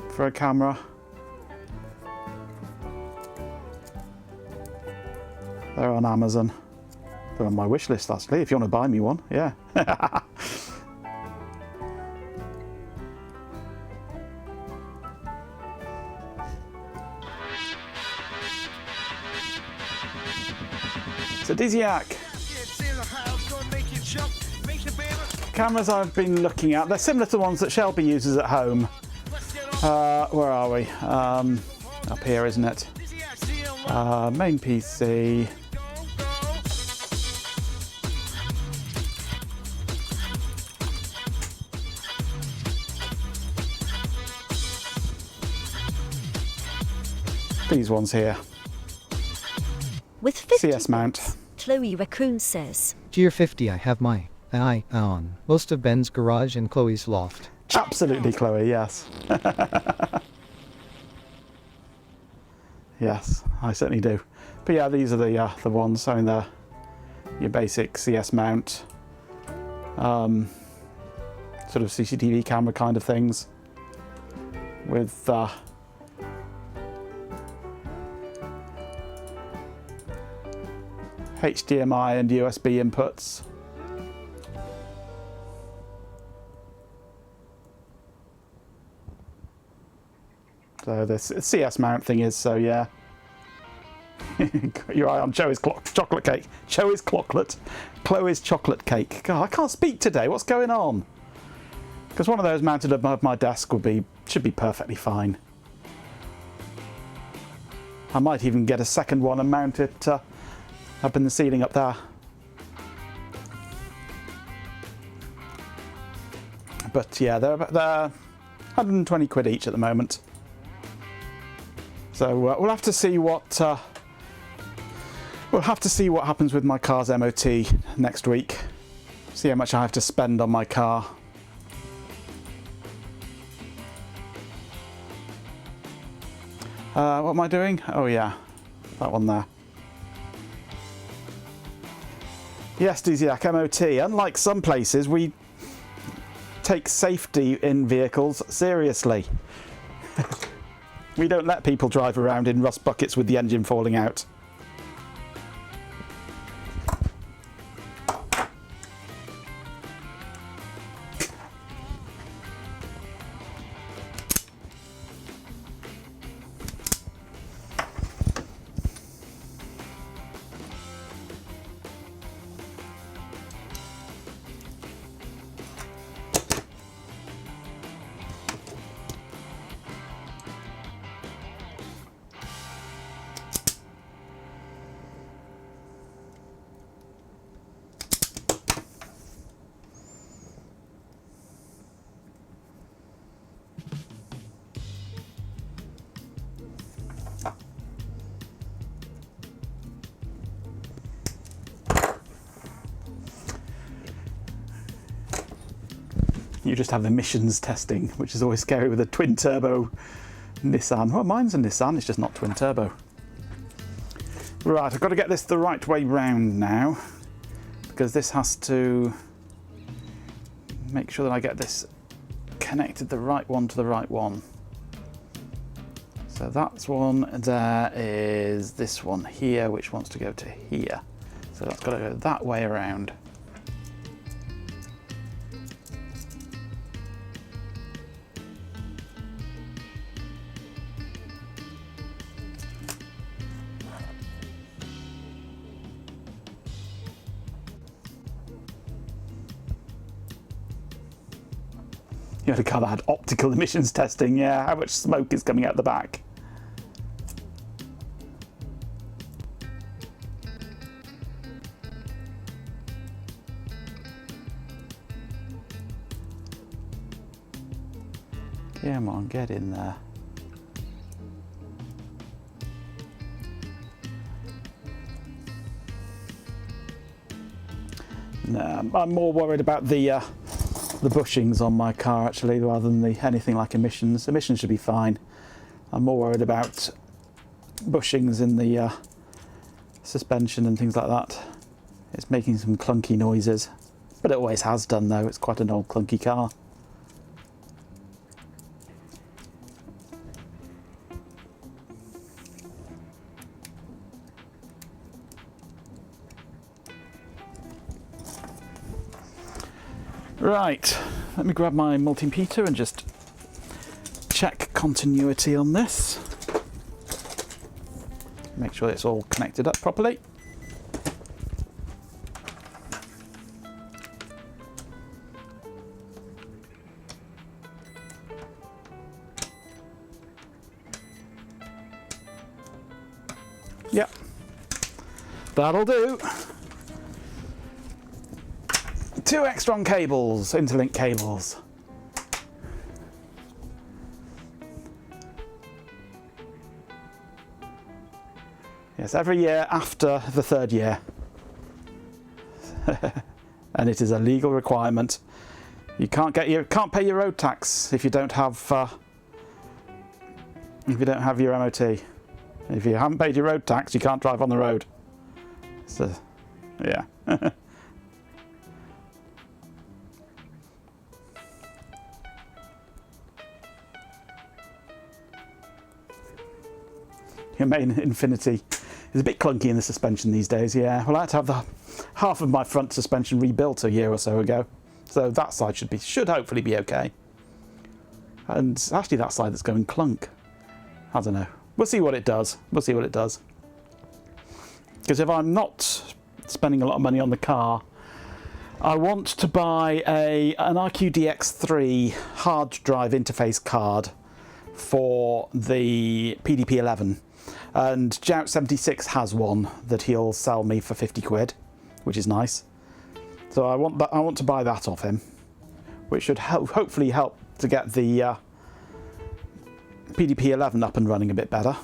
for a camera. They're on Amazon. They're on my wish list actually, if you want to buy me one, yeah. So Dizyak. Cameras I've been looking at, they're similar to the ones that Shelby uses at home. Where are we? Up here, isn't it? Main PC. These ones here.
With 50
CS mount.
Chloe Raccoon says,
Gear 50, I have my eye on most of Ben's garage and Chloe's loft.
Absolutely, Chloe, yes. Yes, I certainly do. But yeah, these are the ones. I mean, they're your basic CS mount, sort of CCTV camera kind of things, with HDMI and USB inputs. So this CS mount thing is, so yeah. Your eye on Chloe's chocolate cake. Chloe's chocolate cake. God, I can't speak today. What's going on? Because one of those mounted above my desk should be perfectly fine. I might even get a second one and mount it up in the ceiling up there. But yeah, they're 120 quid each at the moment. So we'll have to see what happens with my car's MOT next week. See how much I have to spend on my car. What am I doing? Oh yeah, that one there. Yes, Dizyak, MOT. Unlike some places, we take safety in vehicles seriously. We don't let people drive around in rust buckets with the engine falling out. You just have emissions testing, which is always scary with a twin turbo Nissan. Well, mine's a Nissan, it's just not twin turbo. Right, I've got to get this the right way round now, because this has to make sure that I get this connected the right one to the right one. So that's one, there is this one here, which wants to go to here. So that's got to go that way around. You had a car that had optical emissions testing, yeah, how much smoke is coming out the back. Come on, get in there. No, I'm more worried about the bushings on my car actually, rather than anything like emissions. Emissions should be fine. I'm more worried about bushings in the suspension and things like that. It's making some clunky noises, but it always has done though. It's quite an old clunky car. Right, let me grab my multimeter and just check continuity on this. Make sure it's all connected up properly. Yep, that'll do. 2 extron cables, interlink cables. Yes, every year after the 3rd year. And it is a legal requirement. You can't pay your road tax if you don't have your MOT. If you haven't paid your road tax, you can't drive on the road. So, yeah. Your main Infinity is a bit clunky in the suspension these days, yeah. Well, I had to have half of my front suspension rebuilt a year or so ago, so that side should hopefully be okay. And it's actually that side that's going clunk. I don't know. We'll see what it does. We'll see what it does. Because if I'm not spending a lot of money on the car, I want to buy an RQDX3 hard drive interface card for the PDP-11. And Jout76 has one that he'll sell me for 50 quid, which is nice. So I want to buy that off him, which should hopefully help to get the PDP-11 up and running a bit better.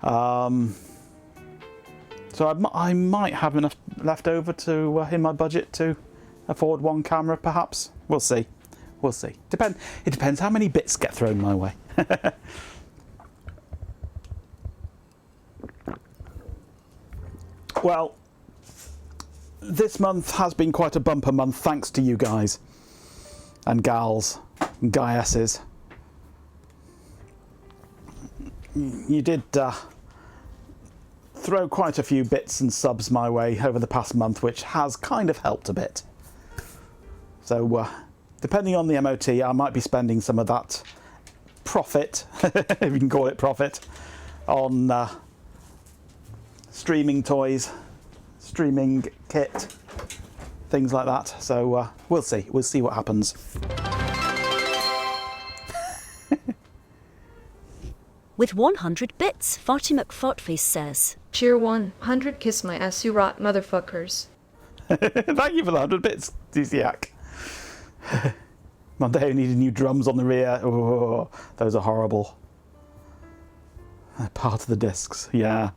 So I might have enough left over to in my budget to afford one camera, perhaps. We'll see. We'll see. It depends how many bits get thrown my way. Well, this month has been quite a bumper month thanks to you guys and gals and guyesses. You did throw quite a few bits and subs my way over the past month, which has kind of helped a bit. So depending on the MOT, I might be spending some of that profit, if you can call it profit, on streaming toys, streaming kit, things like that. So we'll see. We'll see what happens.
With 100 bits, Farty McFartface says.
Cheer 100, kiss my ass, you rot motherfuckers.
Thank you for the 100 bits, DCAC. Mondeo needed new drums on the rear. Oh, those are horrible. They're part of the discs, yeah.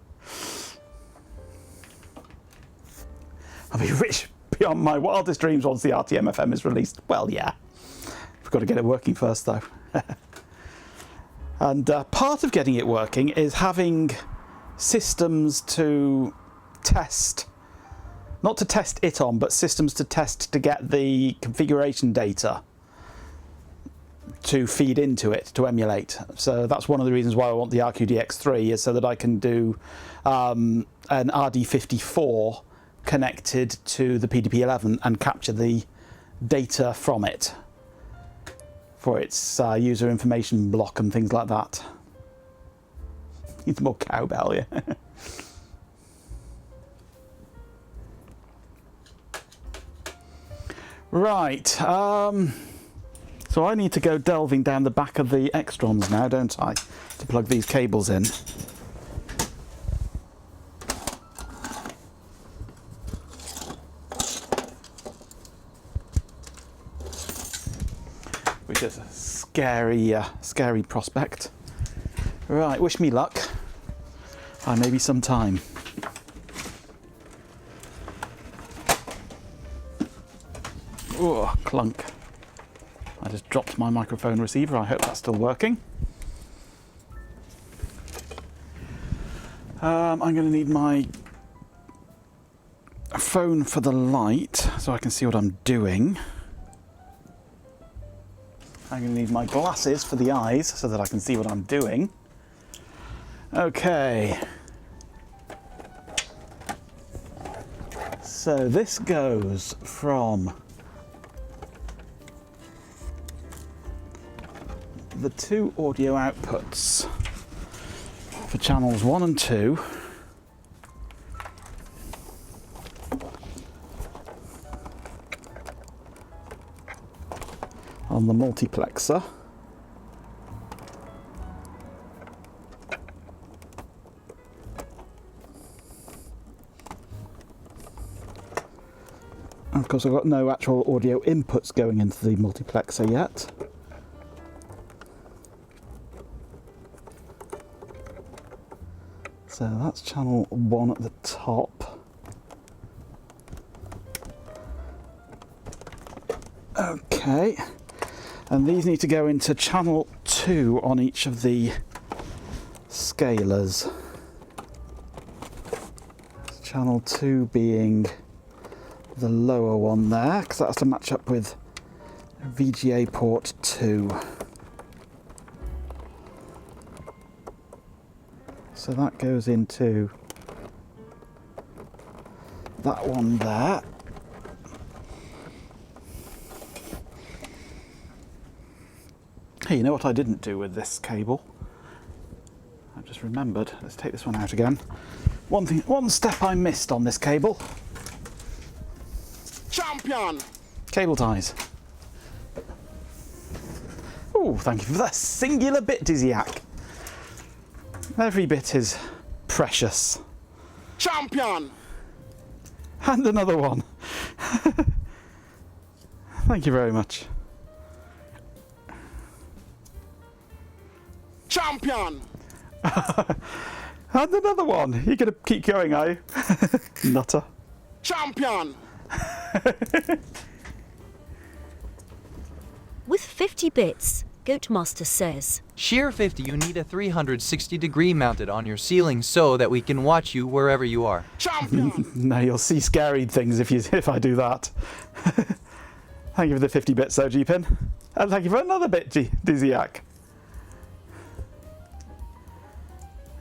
I'll be rich beyond my wildest dreams once the RTMFM is released. Well, yeah. We've got to get it working first, though. And part of getting it working is having systems to test, not to test it on, but systems to test to get the configuration data to feed into it, to emulate. So that's one of the reasons why I want the RQDX3, is so that I can do an RD54 connected to the PDP-11 and capture the data from it for its user information block and things like that. Needs more cowbell, yeah. Right, so I need to go delving down the back of the Extrons now, don't I, to plug these cables in. Which is a scary prospect. Right, wish me luck. Maybe some time. Oh, clunk. I just dropped my microphone receiver. I hope that's still working. I'm going to need my phone for the light so I can see what I'm doing. I'm going to need my glasses for the eyes so that I can see what I'm doing. Okay. So this goes from the two audio outputs for channels 1 and 2 on the multiplexer. And of course I've got no actual audio inputs going into the multiplexer yet. So that's channel 1 at the top. Okay, and these need to go into channel 2 on each of the scalers. Channel 2 being the lower one there, because that has to match up with VGA port 2. So that goes into that one there. Hey, you know what I didn't do with this cable? I've just remembered. Let's take this one out again. One step I missed on this cable.
Champion!
Cable ties. Oh, thank you for that singular bit, Dizziac. Every bit is precious.
Champion!
And another one. Thank you very much.
Champion!
And another one. You're going to keep going, are you? Nutter.
Champion!
With 50 bits, Goatmaster says,
Shear 50, you need a 360-degree mounted on your ceiling so that we can watch you wherever you are.
Champion!
No, you'll see scary things if I do that. Thank you for the 50 bits, though, G-Pin. And thank you for another bit, Dizziac.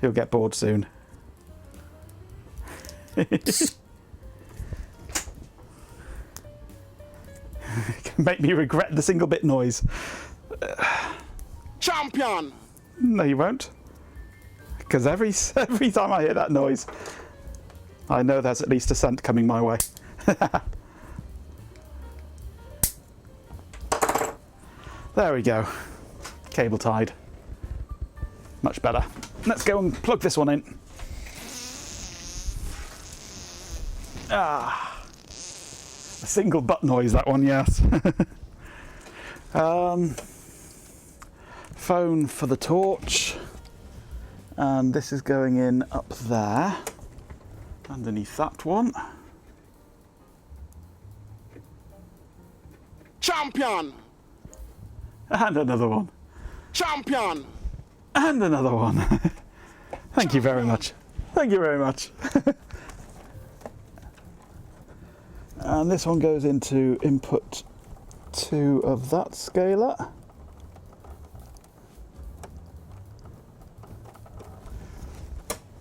He'll get bored soon. Make me regret the single bit noise.
Champion!
No, you won't. Because every time I hear that noise, I know there's at least a cent coming my way. There we go. Cable tied. Much better. Let's go and plug this one in. Ah, a single butt noise, that one, yes. Phone for the torch, and this is going in up there, underneath that one.
Champion!
And another one.
Champion!
And another one. Thank you very much. Thank you very much. And this one goes into input 2 of that scaler.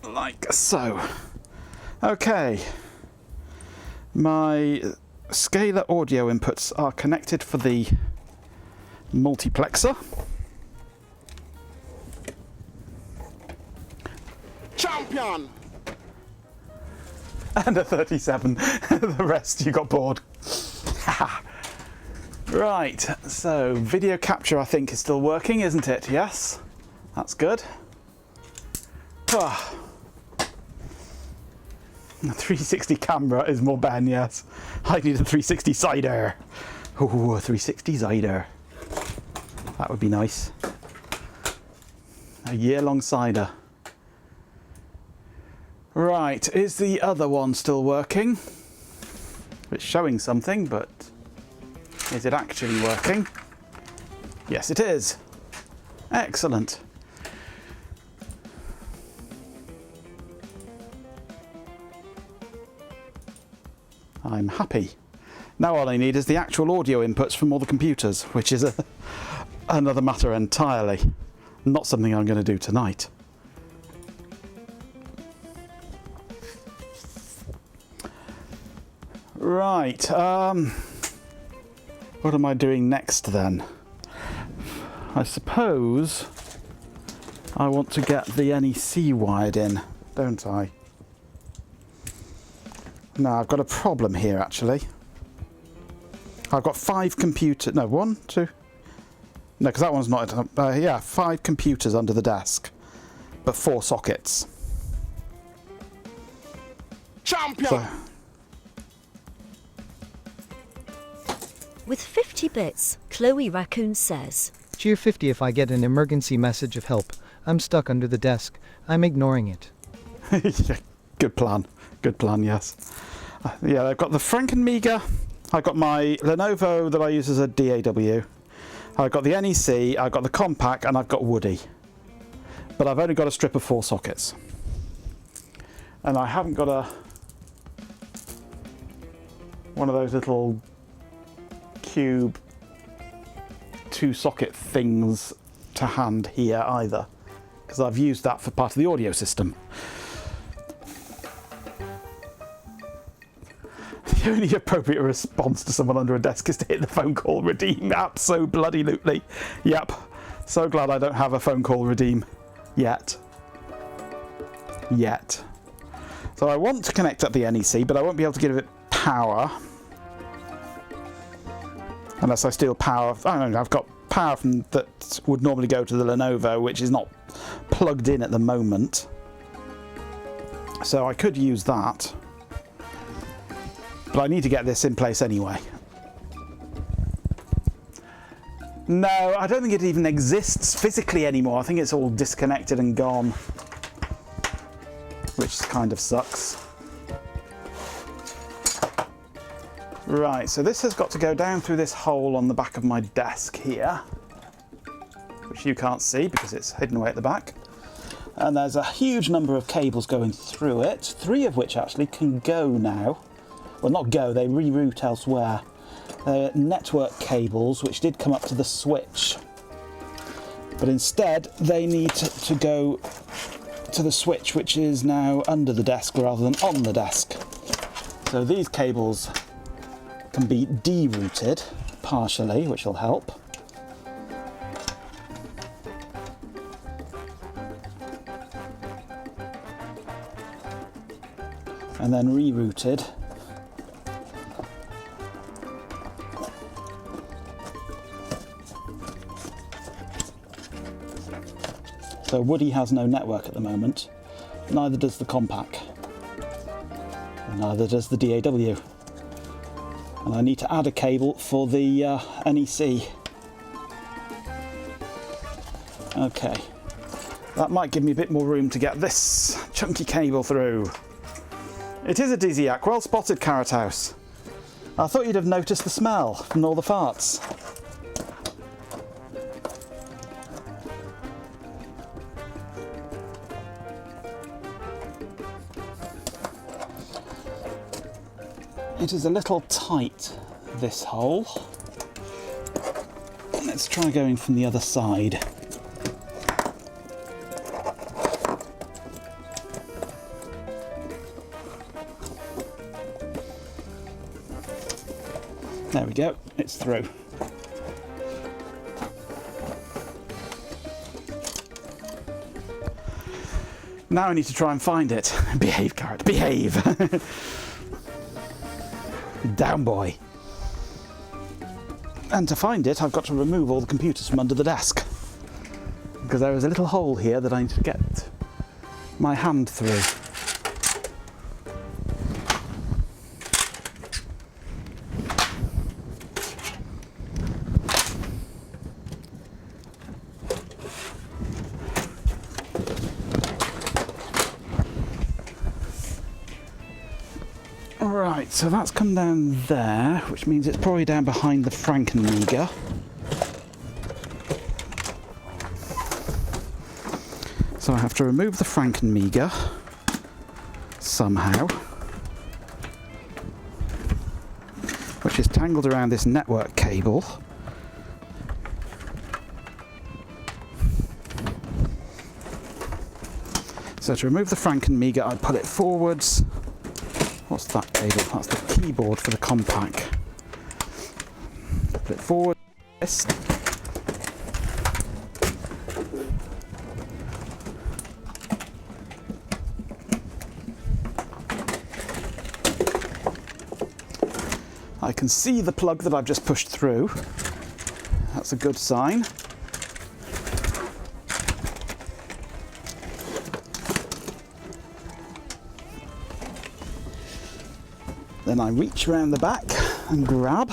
Like so. Okay. My scalar audio inputs are connected for the multiplexer.
Champion!
And a 37. The rest you got bored. Right, so video capture I think is still working, isn't it? Yes, that's good. Ah. A 360 camera is more Ben, yes. I need a 360 cider. Ooh, a 360 cider. That would be nice. A year-long cider. Right, is the other one still working? It's showing something, but is it actually working? Yes, it is. Excellent. I'm happy. Now all I need is the actual audio inputs from all the computers, which is another matter entirely. Not something I'm going to do tonight. Right, what am I doing next then? I suppose I want to get the NEC wired in, don't I? No, I've got a problem here actually. I've got 5 computers, no, 1, 2, no, because that one's not, yeah, 5 computers under the desk, but 4 sockets.
Champion!
So,
With 50 bits, Chloe Raccoon says,
Cheer 50 if I get an emergency message of help. I'm stuck under the desk. I'm ignoring it.
yeah, good plan, yes. Yeah, I've got the Frankenmeager, I've got my Lenovo that I use as a DAW, I've got the NEC, I've got the Compact, and I've got Woody. But I've only got a strip of 4 sockets. And I haven't got one of those little cube 2-socket things to hand here either, because I've used that for part of the audio system. The only appropriate response to someone under a desk is to hit the phone call redeem app so bloody lootly. Yep, so glad I don't have a phone call redeem yet. So I want to connect up the NEC, but I won't be able to give it power unless I steal power. I don't know, I've got power from that would normally go to the Lenovo, which is not plugged in at the moment. So I could use that. But I need to get this in place anyway. No, I don't think it even exists physically anymore. I think it's all disconnected and gone, which kind of sucks. Right, so this has got to go down through this hole on the back of my desk here, which you can't see because it's hidden away at the back. And there's a huge number of cables going through it, 3 of which actually can go now. Well, not go, they reroute elsewhere. They're network cables which did come up to the switch, but instead they need to go to the switch which is now under the desk rather than on the desk. So these cables can be derouted partially, which will help. And then rerouted so Woody has no network at the moment, neither does the Compact, and neither does the DAW. And I need to add a cable for the NEC. Okay, that might give me a bit more room to get this chunky cable through. It is a Dizziac, well spotted, Carrot House. I thought you'd have noticed the smell from all the farts. It is a little tight, this hole. Let's try going from the other side. There we go, it's through. Now I need to try and find it. Behave, carrot, behave! Down, boy. And to find it, I've got to remove all the computers from under the desk. Because there is a little hole here that I need to get my hand through. Right, so that's come down there, which means it's probably down behind the Fxinig. So I have to remove the Fxinig somehow, which is tangled around this network cable. So to remove the Fxinig, I pull it forwards. What's that cable? That's the keyboard for the compact. Put it forward. Yes. I can see the plug that I've just pushed through. That's a good sign. Then I reach around the back and grab.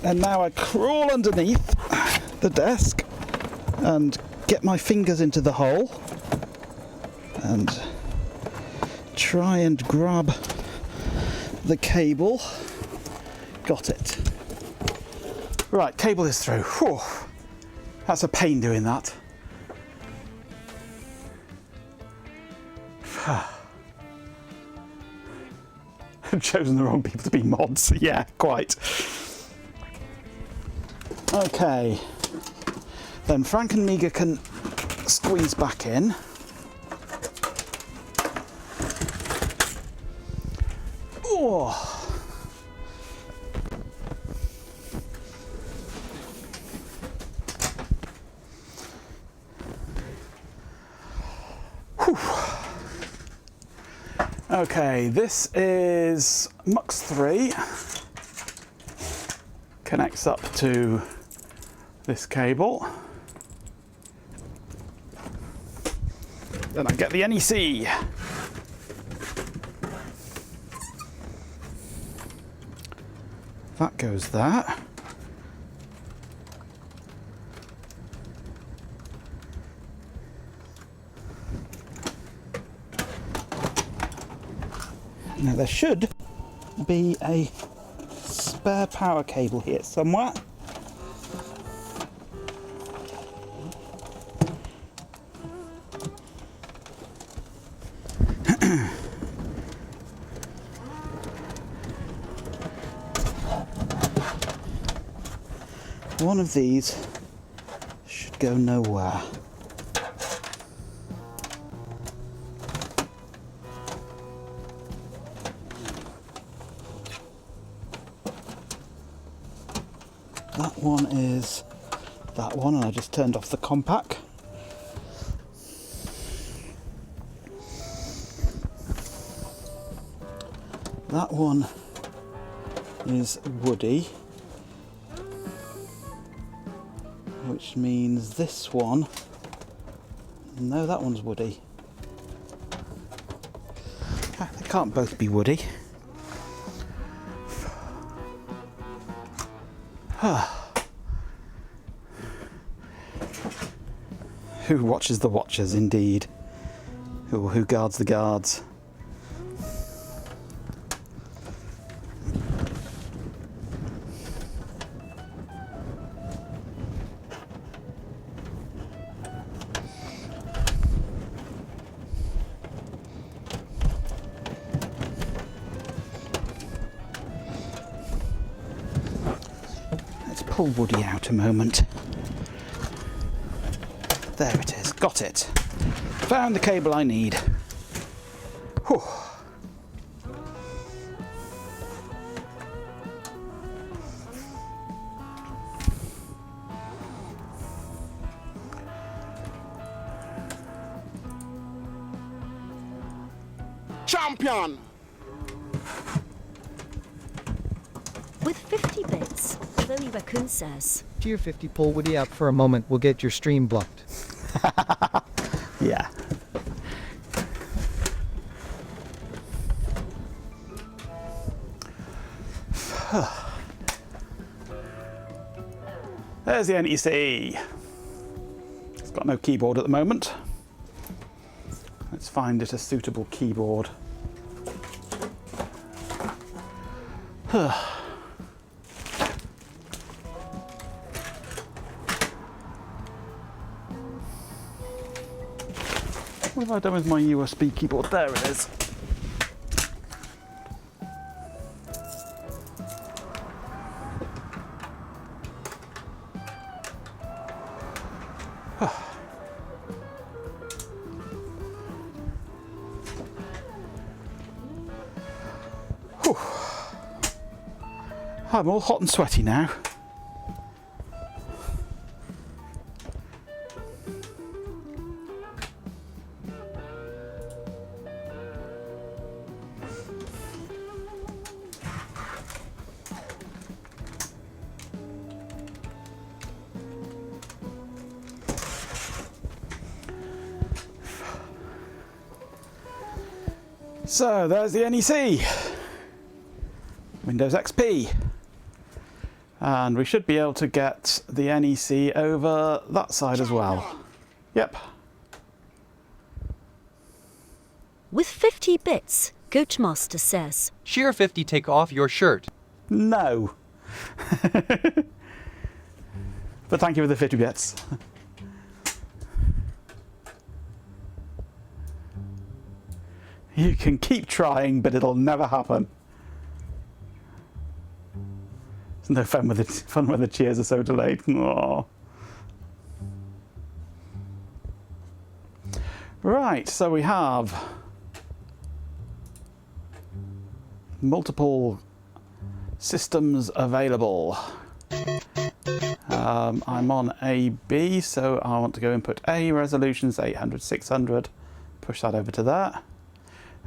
And now I crawl underneath the desk and get my fingers into the hole and try and grab the cable. Got it. Right, cable is through. Whew. That's a pain doing that. I've chosen the wrong people to be mods. Yeah, quite. Okay. Then Fxinig can squeeze back in. Oh. Okay, this is MUX 3. Connects up to this cable. Then I get the NEC. That goes there. Now there should be a spare power cable here somewhere. One of these should go nowhere. That one is that one, and I just turned off the compact. That one is woody, which means this one, no, that one's woody. They can't both be woody. Who watches the watchers, indeed. Who guards the guards. pull Woody out a moment. There it is, got it. Found the cable I need. Whew.
Champion!
With 50 bits, Chloe Raccoon says.
Tier 50, pull Woody out for a moment, we'll get your stream blocked.
Yeah. There's the NEC. It's got no keyboard at the moment. Let's find it a suitable keyboard. What have I done with my USB keyboard? There it is. I'm all hot and sweaty now. So there's the NEC, Windows XP, and we should be able to get the NEC over that side as well. Yep.
With 50 bits, Goatmaster says.
Sheer 50, take off your shirt.
No. But thank you for the 50 bits. You can keep trying, but it'll never happen. It's no fun when the cheers are so delayed. Aww. Right, so we have multiple systems available. I'm on AB, so I want to go input A, resolutions 800, 600, push that over to there.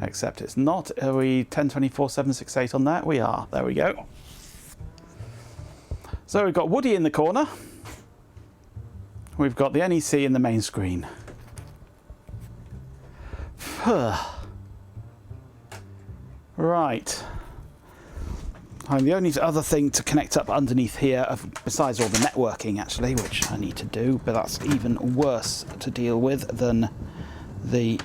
Except it's not. Are we 1024 768 on that? We are. There we go. So we've got Woody in the corner. We've got the NEC in the main screen. Right. And the only other thing to connect up underneath here, besides all the networking actually, which I need to do, but that's even worse to deal with than the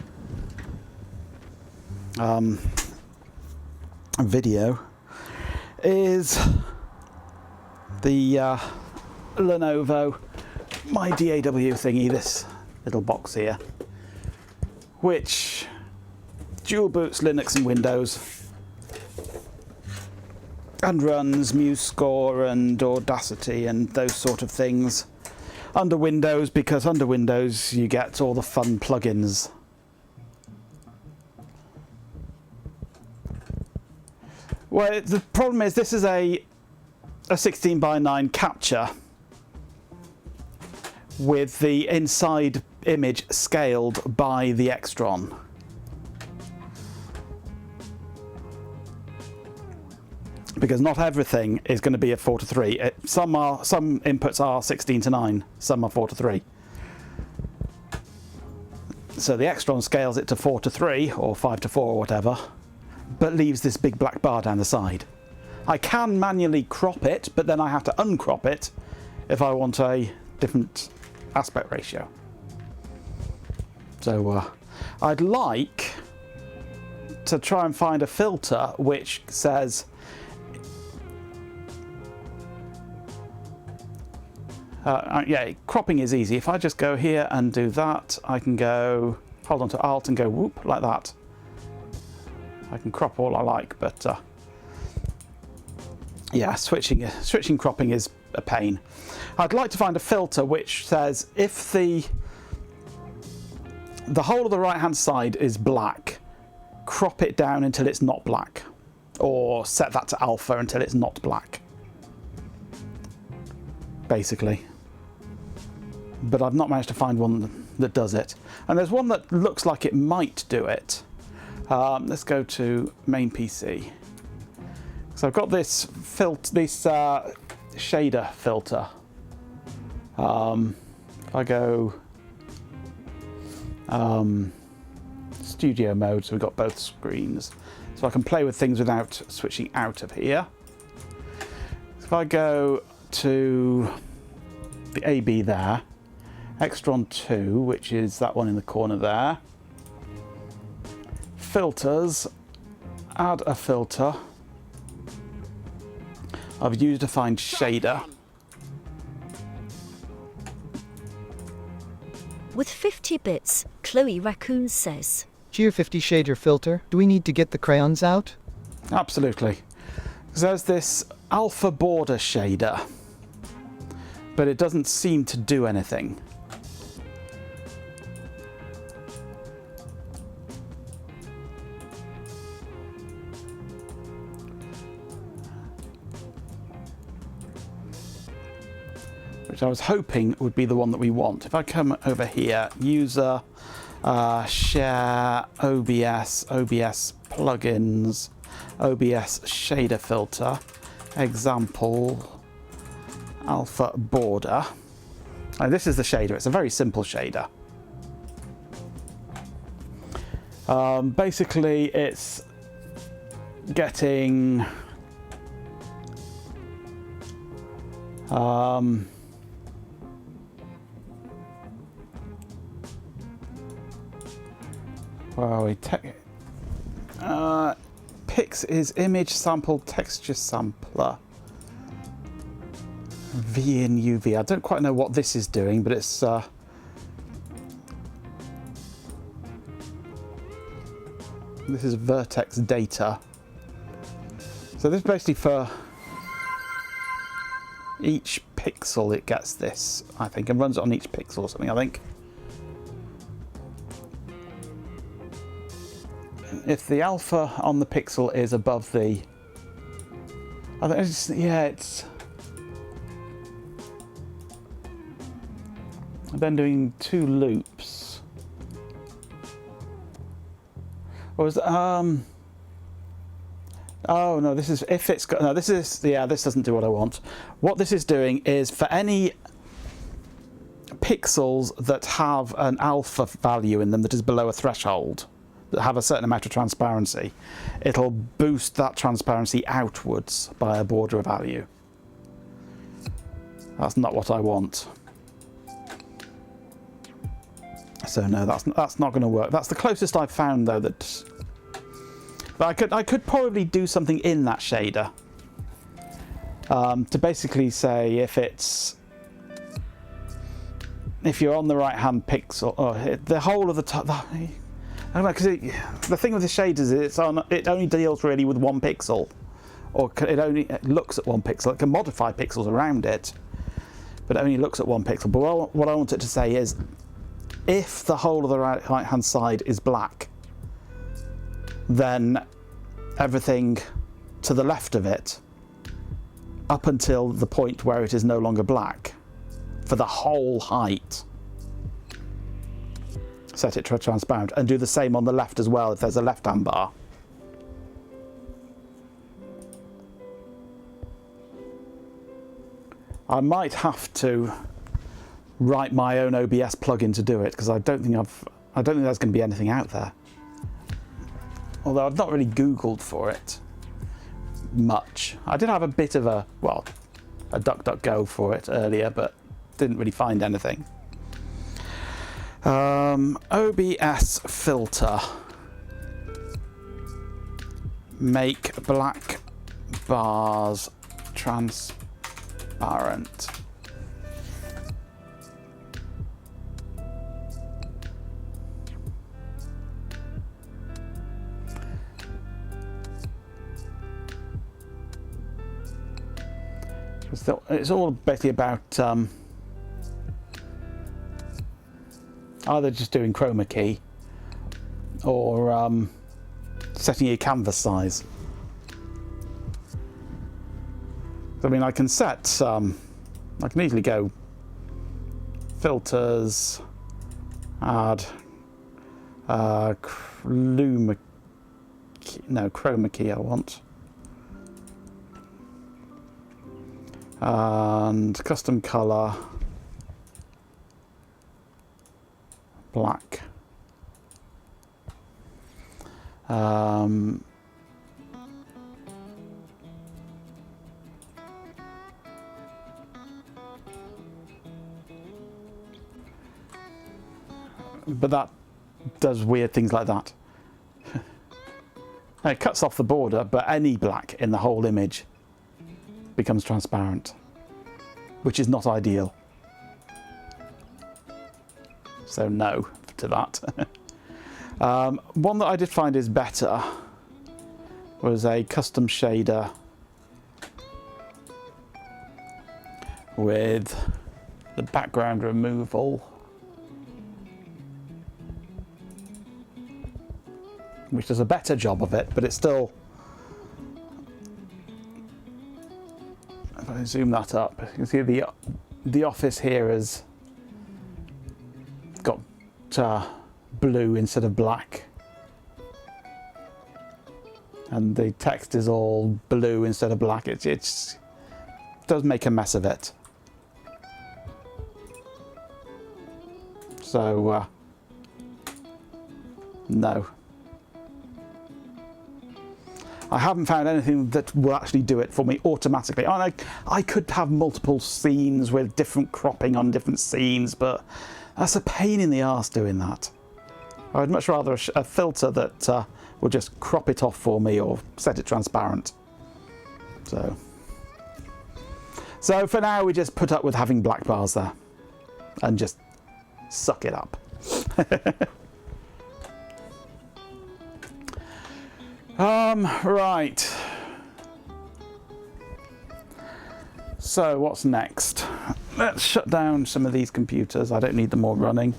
video, is the Lenovo, my DAW thingy, this little box here, which dual boots Linux and Windows and runs MuseScore and Audacity and those sort of things under Windows, because under Windows you get all the fun plugins. Well, the problem is this is a 16:9 capture with the inside image scaled by the Extron. Because not everything is going to be a 4:3. Some inputs are 16:9, some are 4:3. So the Extron scales it to 4:3 or 5:4 or whatever, but leaves this big black bar down the side. I can manually crop it, but then I have to uncrop it if I want a different aspect ratio. So I'd like to try and find a filter which says yeah, cropping is easy. If I just go here and do that, I can go, hold on to Alt and go whoop, like that. I can crop all I like, but yeah, switching cropping is a pain. I'd like to find a filter which says if the whole of the right hand side is black, crop it down until it's not black, or set that to alpha until it's not black, basically. But I've not managed to find one that does it. And there's one that looks like it might do it. Let's go to main PC. So I've got this shader filter. If I go studio mode, so we've got both screens, so I can play with things without switching out of here. If I go to the AB there, Extron 2, which is that one in the corner there, filters, add a filter. I've used to find shader.
With 50 bits, Chloe Raccoon says.
Gear 50 shader filter. Do we need to get the crayons out?
Absolutely. There's this alpha border shader, but it doesn't seem to do anything. Which I was hoping would be the one that we want. If I come over here, user, share, OBS plugins, OBS shader filter, example, alpha border. And this is the shader. It's a very simple shader. Basically, it's getting where are we? Pix is image sample texture sampler. V in UV. I don't quite know what this is doing, but it's this is vertex data. So this is basically for each pixel it gets this, I think, and runs it on each pixel or something, I think. If the alpha on the pixel is above the, I think it's, yeah, it's then doing 2 loops. Or is oh no, this is if it's got, no, this is, yeah, this doesn't do what I want. What this is doing is for any pixels that have an alpha value in them that is below a threshold, that have a certain amount of transparency, it'll boost that transparency outwards by a border value. That's not what I want. So no, that's not going to work. That's the closest I've found though. That, but I could probably do something in that shader to basically say if you're on the right hand pixel, or the whole of the top. I don't know, because the thing with the shaders is it only deals really with 1 pixel, or it only looks at 1 pixel. It can modify pixels around it, but it only looks at 1 pixel. But what I want it to say is, if the whole of the right hand side is black, then everything to the left of it, up until the point where it is no longer black, for the whole height, set it to transparent, and do the same on the left as well if there's a left-hand bar. I might have to write my own OBS plugin to do it, because I don't think there's going to be anything out there. Although I've not really Googled for it much. I did have a bit of a DuckDuckGo for it earlier, but didn't really find anything. OBS filter. Make black bars transparent. It's all basically about either just doing chroma key or setting your canvas size. I mean, I can set, I can easily go filters, add chroma key I want. And custom color, black. But that does weird things like that. It cuts off the border, but any black in the whole image becomes transparent, which is not ideal. So no to that. One that I did find is better was a custom shader with the background removal, which does a better job of it, but it's still, if I zoom that up, you can see the office here has got blue instead of black, and the text is all blue instead of black. It does make a mess of it. So no. I haven't found anything that will actually do it for me automatically. I could have multiple scenes with different cropping on different scenes, but that's a pain in the arse doing that. I'd much rather a filter that will just crop it off for me or set it transparent. So for now, we just put up with having black bars there and just suck it up. Right. So what's next? Let's shut down some of these computers. I don't need them all running.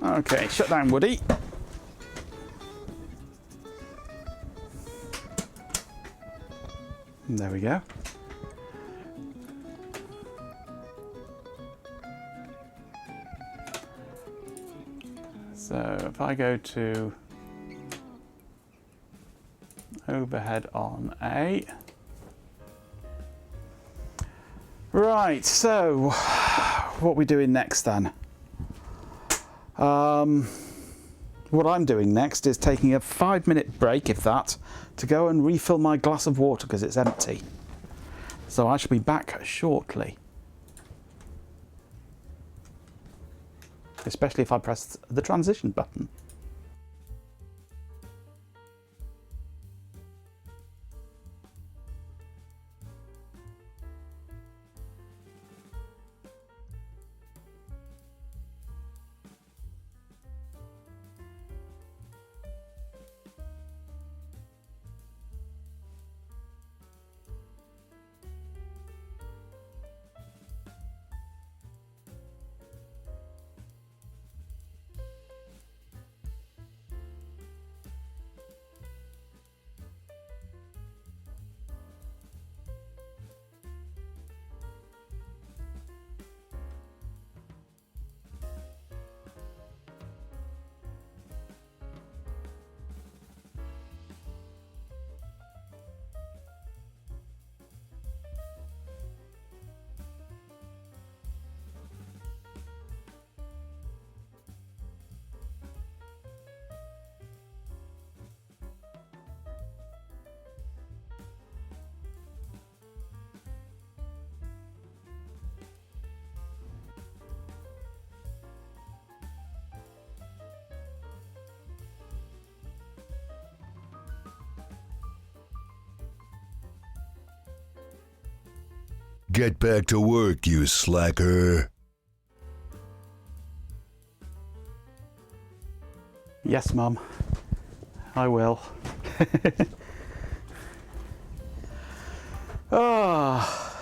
Okay, shut down Woody. There we go. So if I go to overhead on A. Right, so what are we doing next then? What I'm doing next is taking a 5-minute break, if that, to go and refill my glass of water because it's empty. So I shall be back shortly. Especially if I press the transition button.
Get back to work, you slacker.
Yes, Mum. I will. Oh.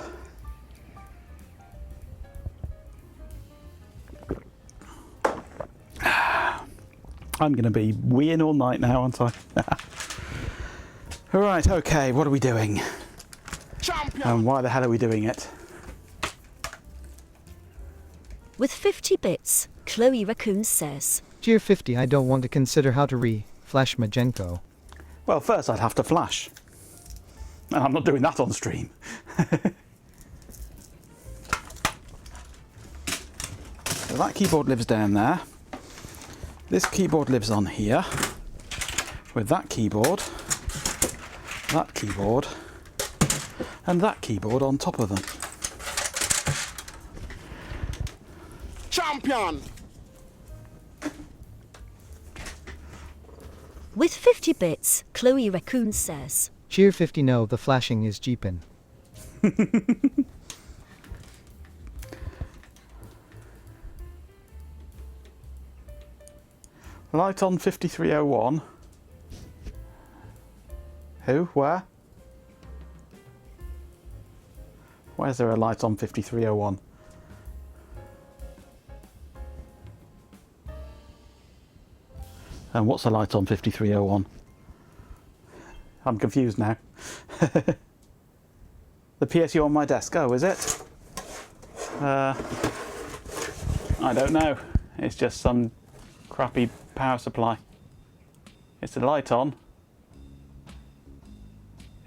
I'm going to be weeing all night now, aren't I? Right, okay, what are we doing?
Champion!
And why the hell are we doing it?
With 50 bits, Chloe Raccoon says.
Tier 50, I don't want to consider how to re-flash Majenko.
Well, first I'd have to flash. And I'm not doing that on stream. So that keyboard lives down there. This keyboard lives on here. With that keyboard, and that keyboard on top of them.
Champion!
With 50 bits, Chloe Raccoon says.
Tier 50, no, the flashing is jeepin'.
Light on 5301. Who? Where? Where's there a light on 5301? And what's a light on 5301? I'm confused now. The PSU on my desk. Oh, is it? I don't know. It's just some crappy power supply. It's a light on.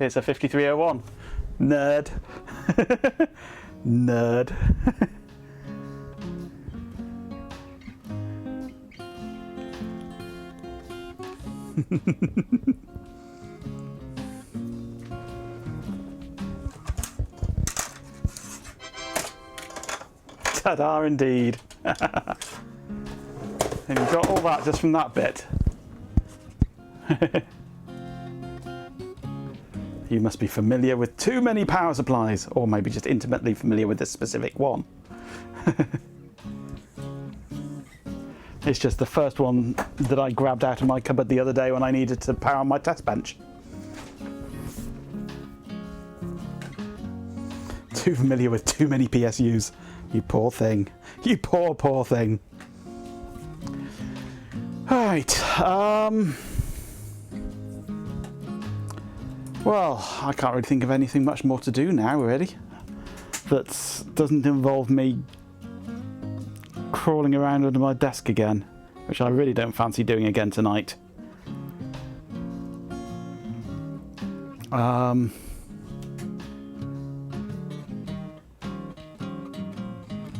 It's a 5301. Nerd. Nerd. Ta-da indeed. And you got all that just from that bit. You must be familiar with too many power supplies, or maybe just intimately familiar with this specific one. It's just the first one that I grabbed out of my cupboard the other day when I needed to power my test bench. Too familiar with too many PSUs. You poor thing. You poor, poor thing. Alright, well, I can't really think of anything much more to do now, really. That doesn't involve me crawling around under my desk again, which I really don't fancy doing again tonight.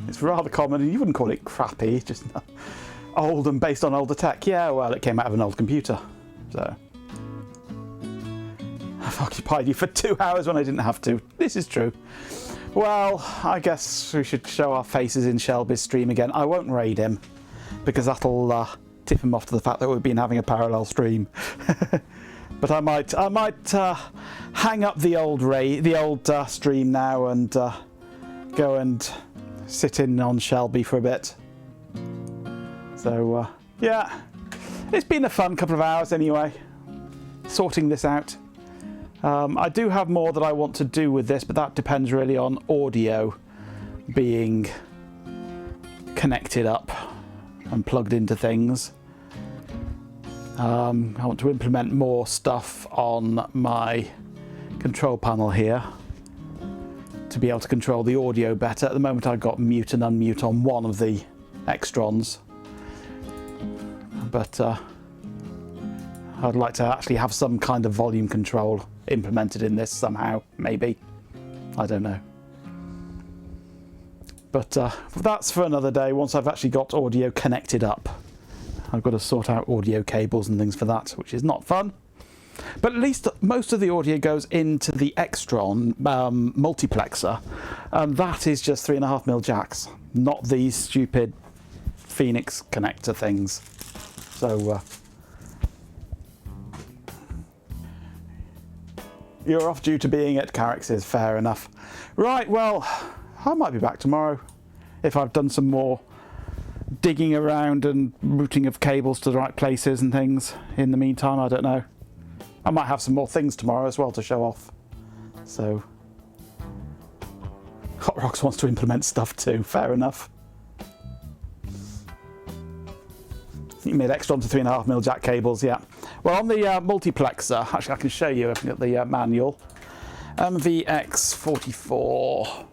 It's rather common, and you wouldn't call it crappy, just old and based on older tech. Yeah, well, it came out of an old computer, so I've occupied you for 2 hours when I didn't have to. This is true. Well, I guess we should show our faces in Shelby's stream again. I won't raid him, because that'll tip him off to the fact that we've been having a parallel stream. But I might hang up the old stream now and go and sit in on Shelby for a bit. So yeah, it's been a fun couple of hours anyway, sorting this out. I do have more that I want to do with this, but that depends really on audio being connected up and plugged into things. I want to implement more stuff on my control panel here to be able to control the audio better. At the moment I've got mute and unmute on one of the Extrons, but I'd like to actually have some kind of volume control implemented in this somehow, maybe. I don't know. But that's for another day, once I've actually got audio connected up. I've got to sort out audio cables and things for that, which is not fun. But at least most of the audio goes into the Extron multiplexer, and that is just 3.5mm jacks, not these stupid Fxinig connector things. So You're off due to being at Carrick's, fair enough. Right, well, I might be back tomorrow if I've done some more digging around and routing of cables to the right places and things. In the meantime, I don't know. I might have some more things tomorrow as well to show off. So, Hot Rocks wants to implement stuff too, fair enough. You made extra onto 3.5mm jack cables, yeah. Well, on the multiplexer, actually I can show you if you get the manual. MVX44.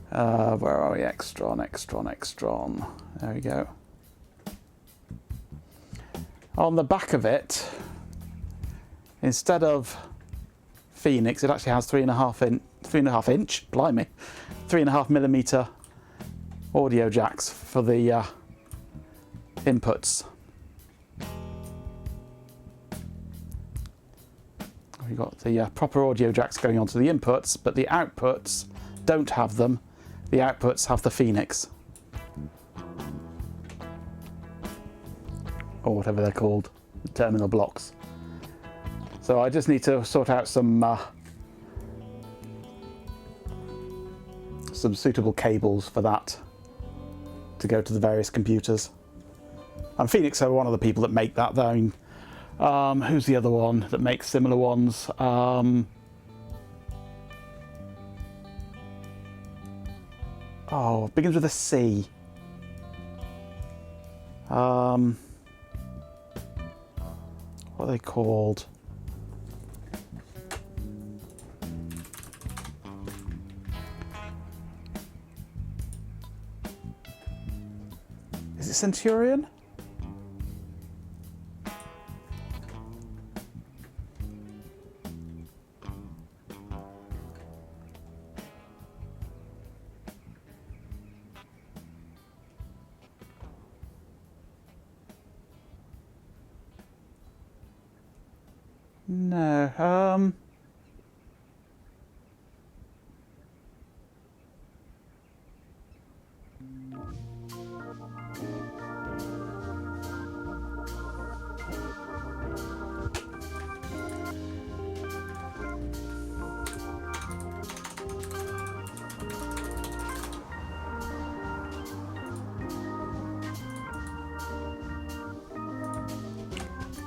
Where are we? Extron. There we go. On the back of it, instead of Fxinig, it actually has 3.5 inch, blimey, 3.5mm audio jacks for the inputs. We've got the proper audio jacks going onto the inputs, but the outputs don't have them. The outputs have the Fxinig, or whatever they're called, the terminal blocks. So I just need to sort out some suitable cables for that to go to the various computers. And Fxinig are one of the people that make that though. Who's the other one that makes similar ones? Oh, it begins with a C. What are they called? Is it Centurion? No,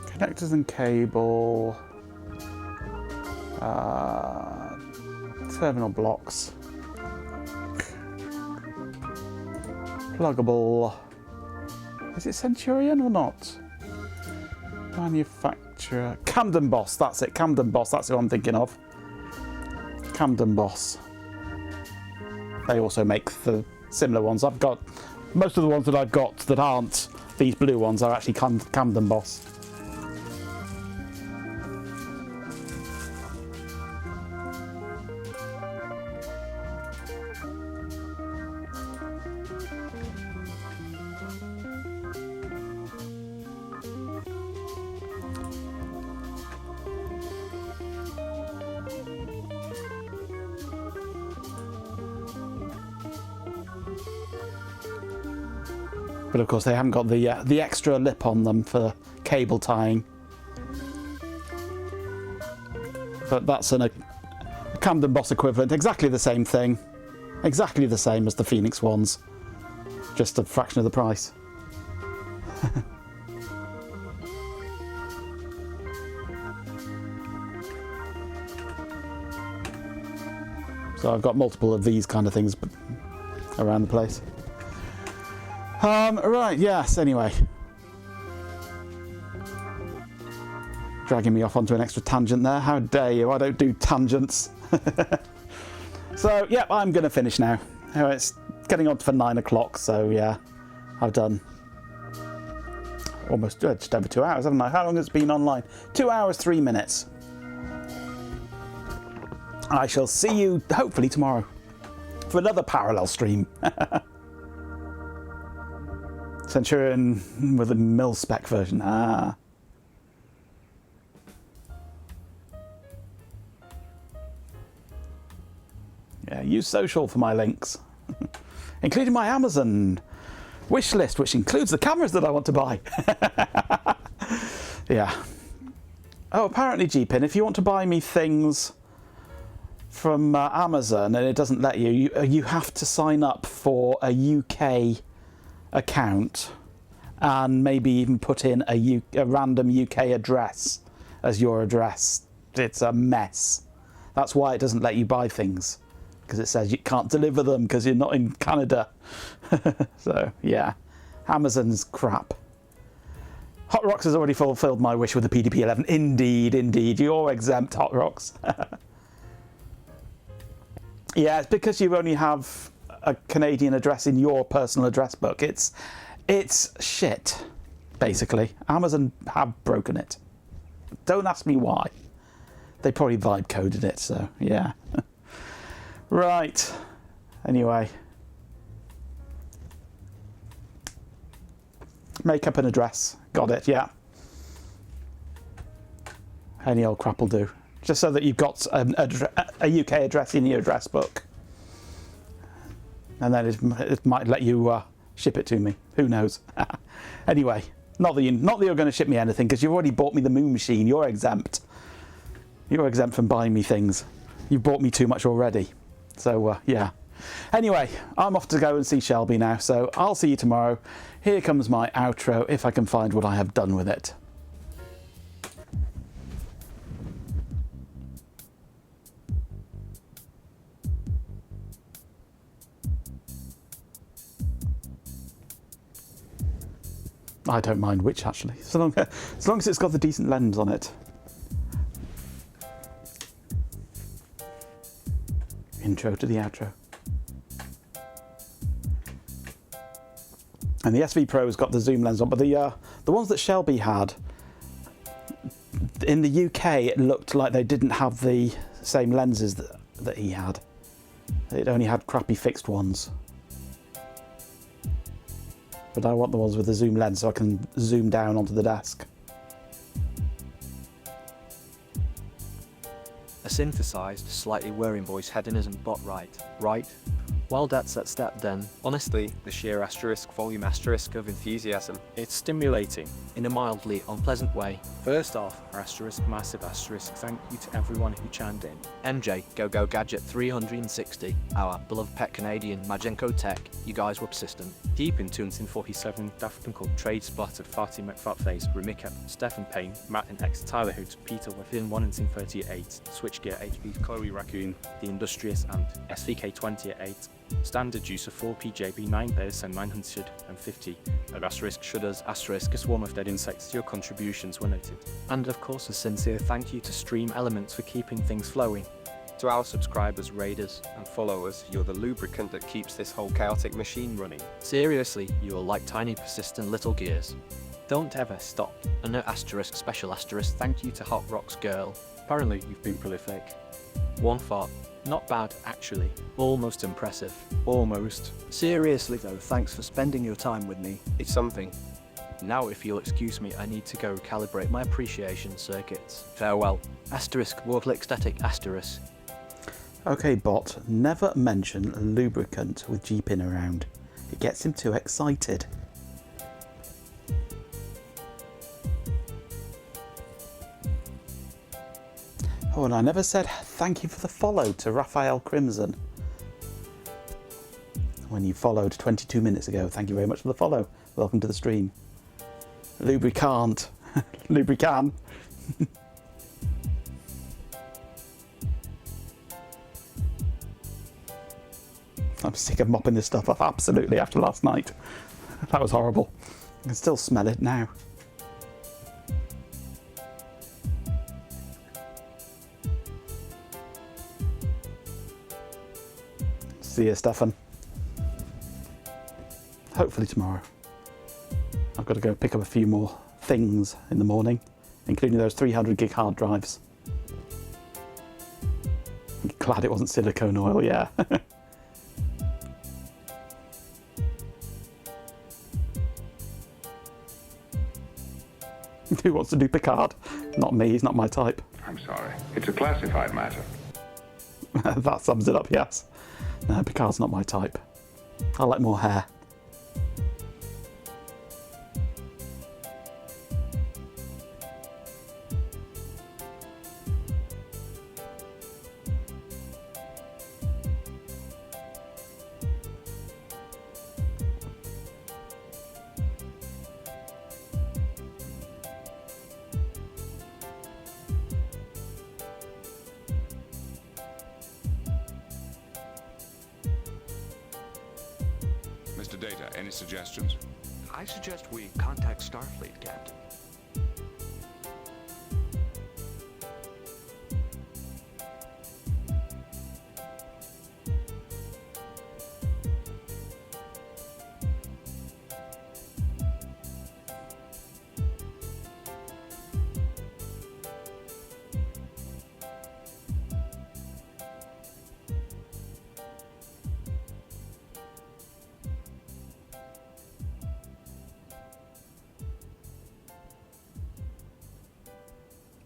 connectors and cable. Terminal blocks, pluggable. Is it Centurion or not? Manufacturer, Camden Boss. That's it, Camden Boss. That's who I'm thinking of. Camden Boss. They also make the similar ones. I've got most of the ones that I've got that aren't these blue ones are actually Camden Boss. But of course they haven't got the extra lip on them for cable tying. But that's a Camden Boss equivalent, exactly the same thing, exactly the same as the Fxinig ones, just a fraction of the price. So I've got multiple of these kind of things around the place. Right, yes, anyway. Dragging me off onto an extra tangent there. How dare you? I don't do tangents. So, yeah, I'm going to finish now. It's getting on for 9 o'clock, so yeah, I've done almost just over 2 hours, haven't I? How long has it been online? 2 hours, 3 minutes. I shall see you, hopefully, tomorrow for another parallel stream. Centurion with a mil-spec version. Ah. Yeah, use social for my links, including my Amazon wish list, which includes the cameras that I want to buy. Yeah. Oh, apparently, GPin, if you want to buy me things from Amazon and it doesn't let you, you have to sign up for a UK account and maybe even put in a random UK address as your address. It's a mess. That's why it doesn't let you buy things, because it says you can't deliver them because you're not in Canada. So, yeah, Amazon's crap. Hot Rocks has already fulfilled my wish with the PDP-11. Indeed, indeed. You're exempt, Hot Rocks. Yeah, it's because you only have a Canadian address in your personal address book. It's shit, basically. Amazon have broken it. Don't ask me why. They probably vibe coded it, so yeah. Right. Anyway. Make up an address. Got it, yeah. Any old crap will do. Just so that you've got a UK address in your address book. And then it might let you ship it to me. Who knows? Anyway, not that you're going to ship me anything, because you've already bought me the Moon Machine. You're exempt. You're exempt from buying me things. You've bought me too much already. So, yeah. Anyway, I'm off to go and see Shelby now, so I'll see you tomorrow. Here comes my outro, if I can find what I have done with it. I don't mind which, actually, as long as it's got the decent lens on it. Intro to the outro. And the SV Pro's got the zoom lens on, but the ones that Shelby had, in the UK, it looked like they didn't have the same lenses that he had. It only had crappy fixed ones. But I want the ones with the zoom lens so I can zoom down onto the desk.
A synthesized, slightly whirring voice heading isn't but right? Well, that's that step then.
Honestly, the sheer asterisk volume asterisk of enthusiasm. It's stimulating.
In a mildly unpleasant way.
First off, asterisk massive asterisk thank you to everyone who chimed in.
MJ, Go Gadget 360, our beloved pet Canadian, Majenko Tech, you guys were persistent.
Deep in 247, Daft Punk Trade Splatter, Fatty McFatface, Remika, Stephen Payne, Martin X, Tyler Hoot, Peter within 138, Switchgear HP, Chloe Raccoon, The Industrious and SVK28, Standard Juicer 4PJB 9 Bears and 950, at asterisk shudders, asterisk a swarm of dead insects, your contributions were noted.
And of course a sincere thank you to Stream Elements for keeping things flowing.
To our subscribers, raiders, and followers, you're the lubricant that keeps this whole chaotic machine running.
Seriously, you're like tiny persistent little gears.
Don't ever stop.
And no asterisk special asterisk thank you to Hot Rocks Girl.
Apparently you've been prolific.
One thought. Not bad, actually. Almost impressive.
Almost.
Seriously though, thanks for spending your time with me.
It's something.
Now if you'll excuse me, I need to go calibrate my appreciation circuits. Farewell. Asterisk Warclick static asterisk.
Okay, bot, never mention lubricant with GPin around. It gets him too excited. Oh, and I never said thank you for the follow to Raphael Crimson. When you followed 22 minutes ago, thank you very much for the follow. Welcome to the stream. Lubricant. Lubricant. I'm sick of mopping this stuff up, absolutely, after last night. That was horrible. I can still smell it now. See you, Stefan. Hopefully tomorrow. I've got to go pick up a few more things in the morning, including those 300 gig hard drives. I'm glad it wasn't silicone oil, yeah. Who wants to do Picard? Not me, he's not my type.
I'm sorry. It's a classified matter.
That sums it up, yes. No, Picard's not my type. I like more hair.
data. Any suggestions?
I suggest we contact Starfleet, Captain.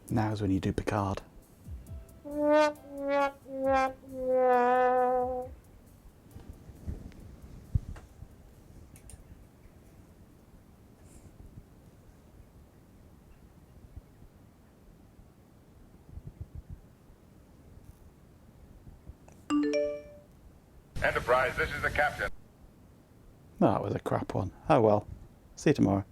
Now's when you do Picard.
Enterprise, this is the captain.
Oh, that was a crap one. Oh well. See you tomorrow.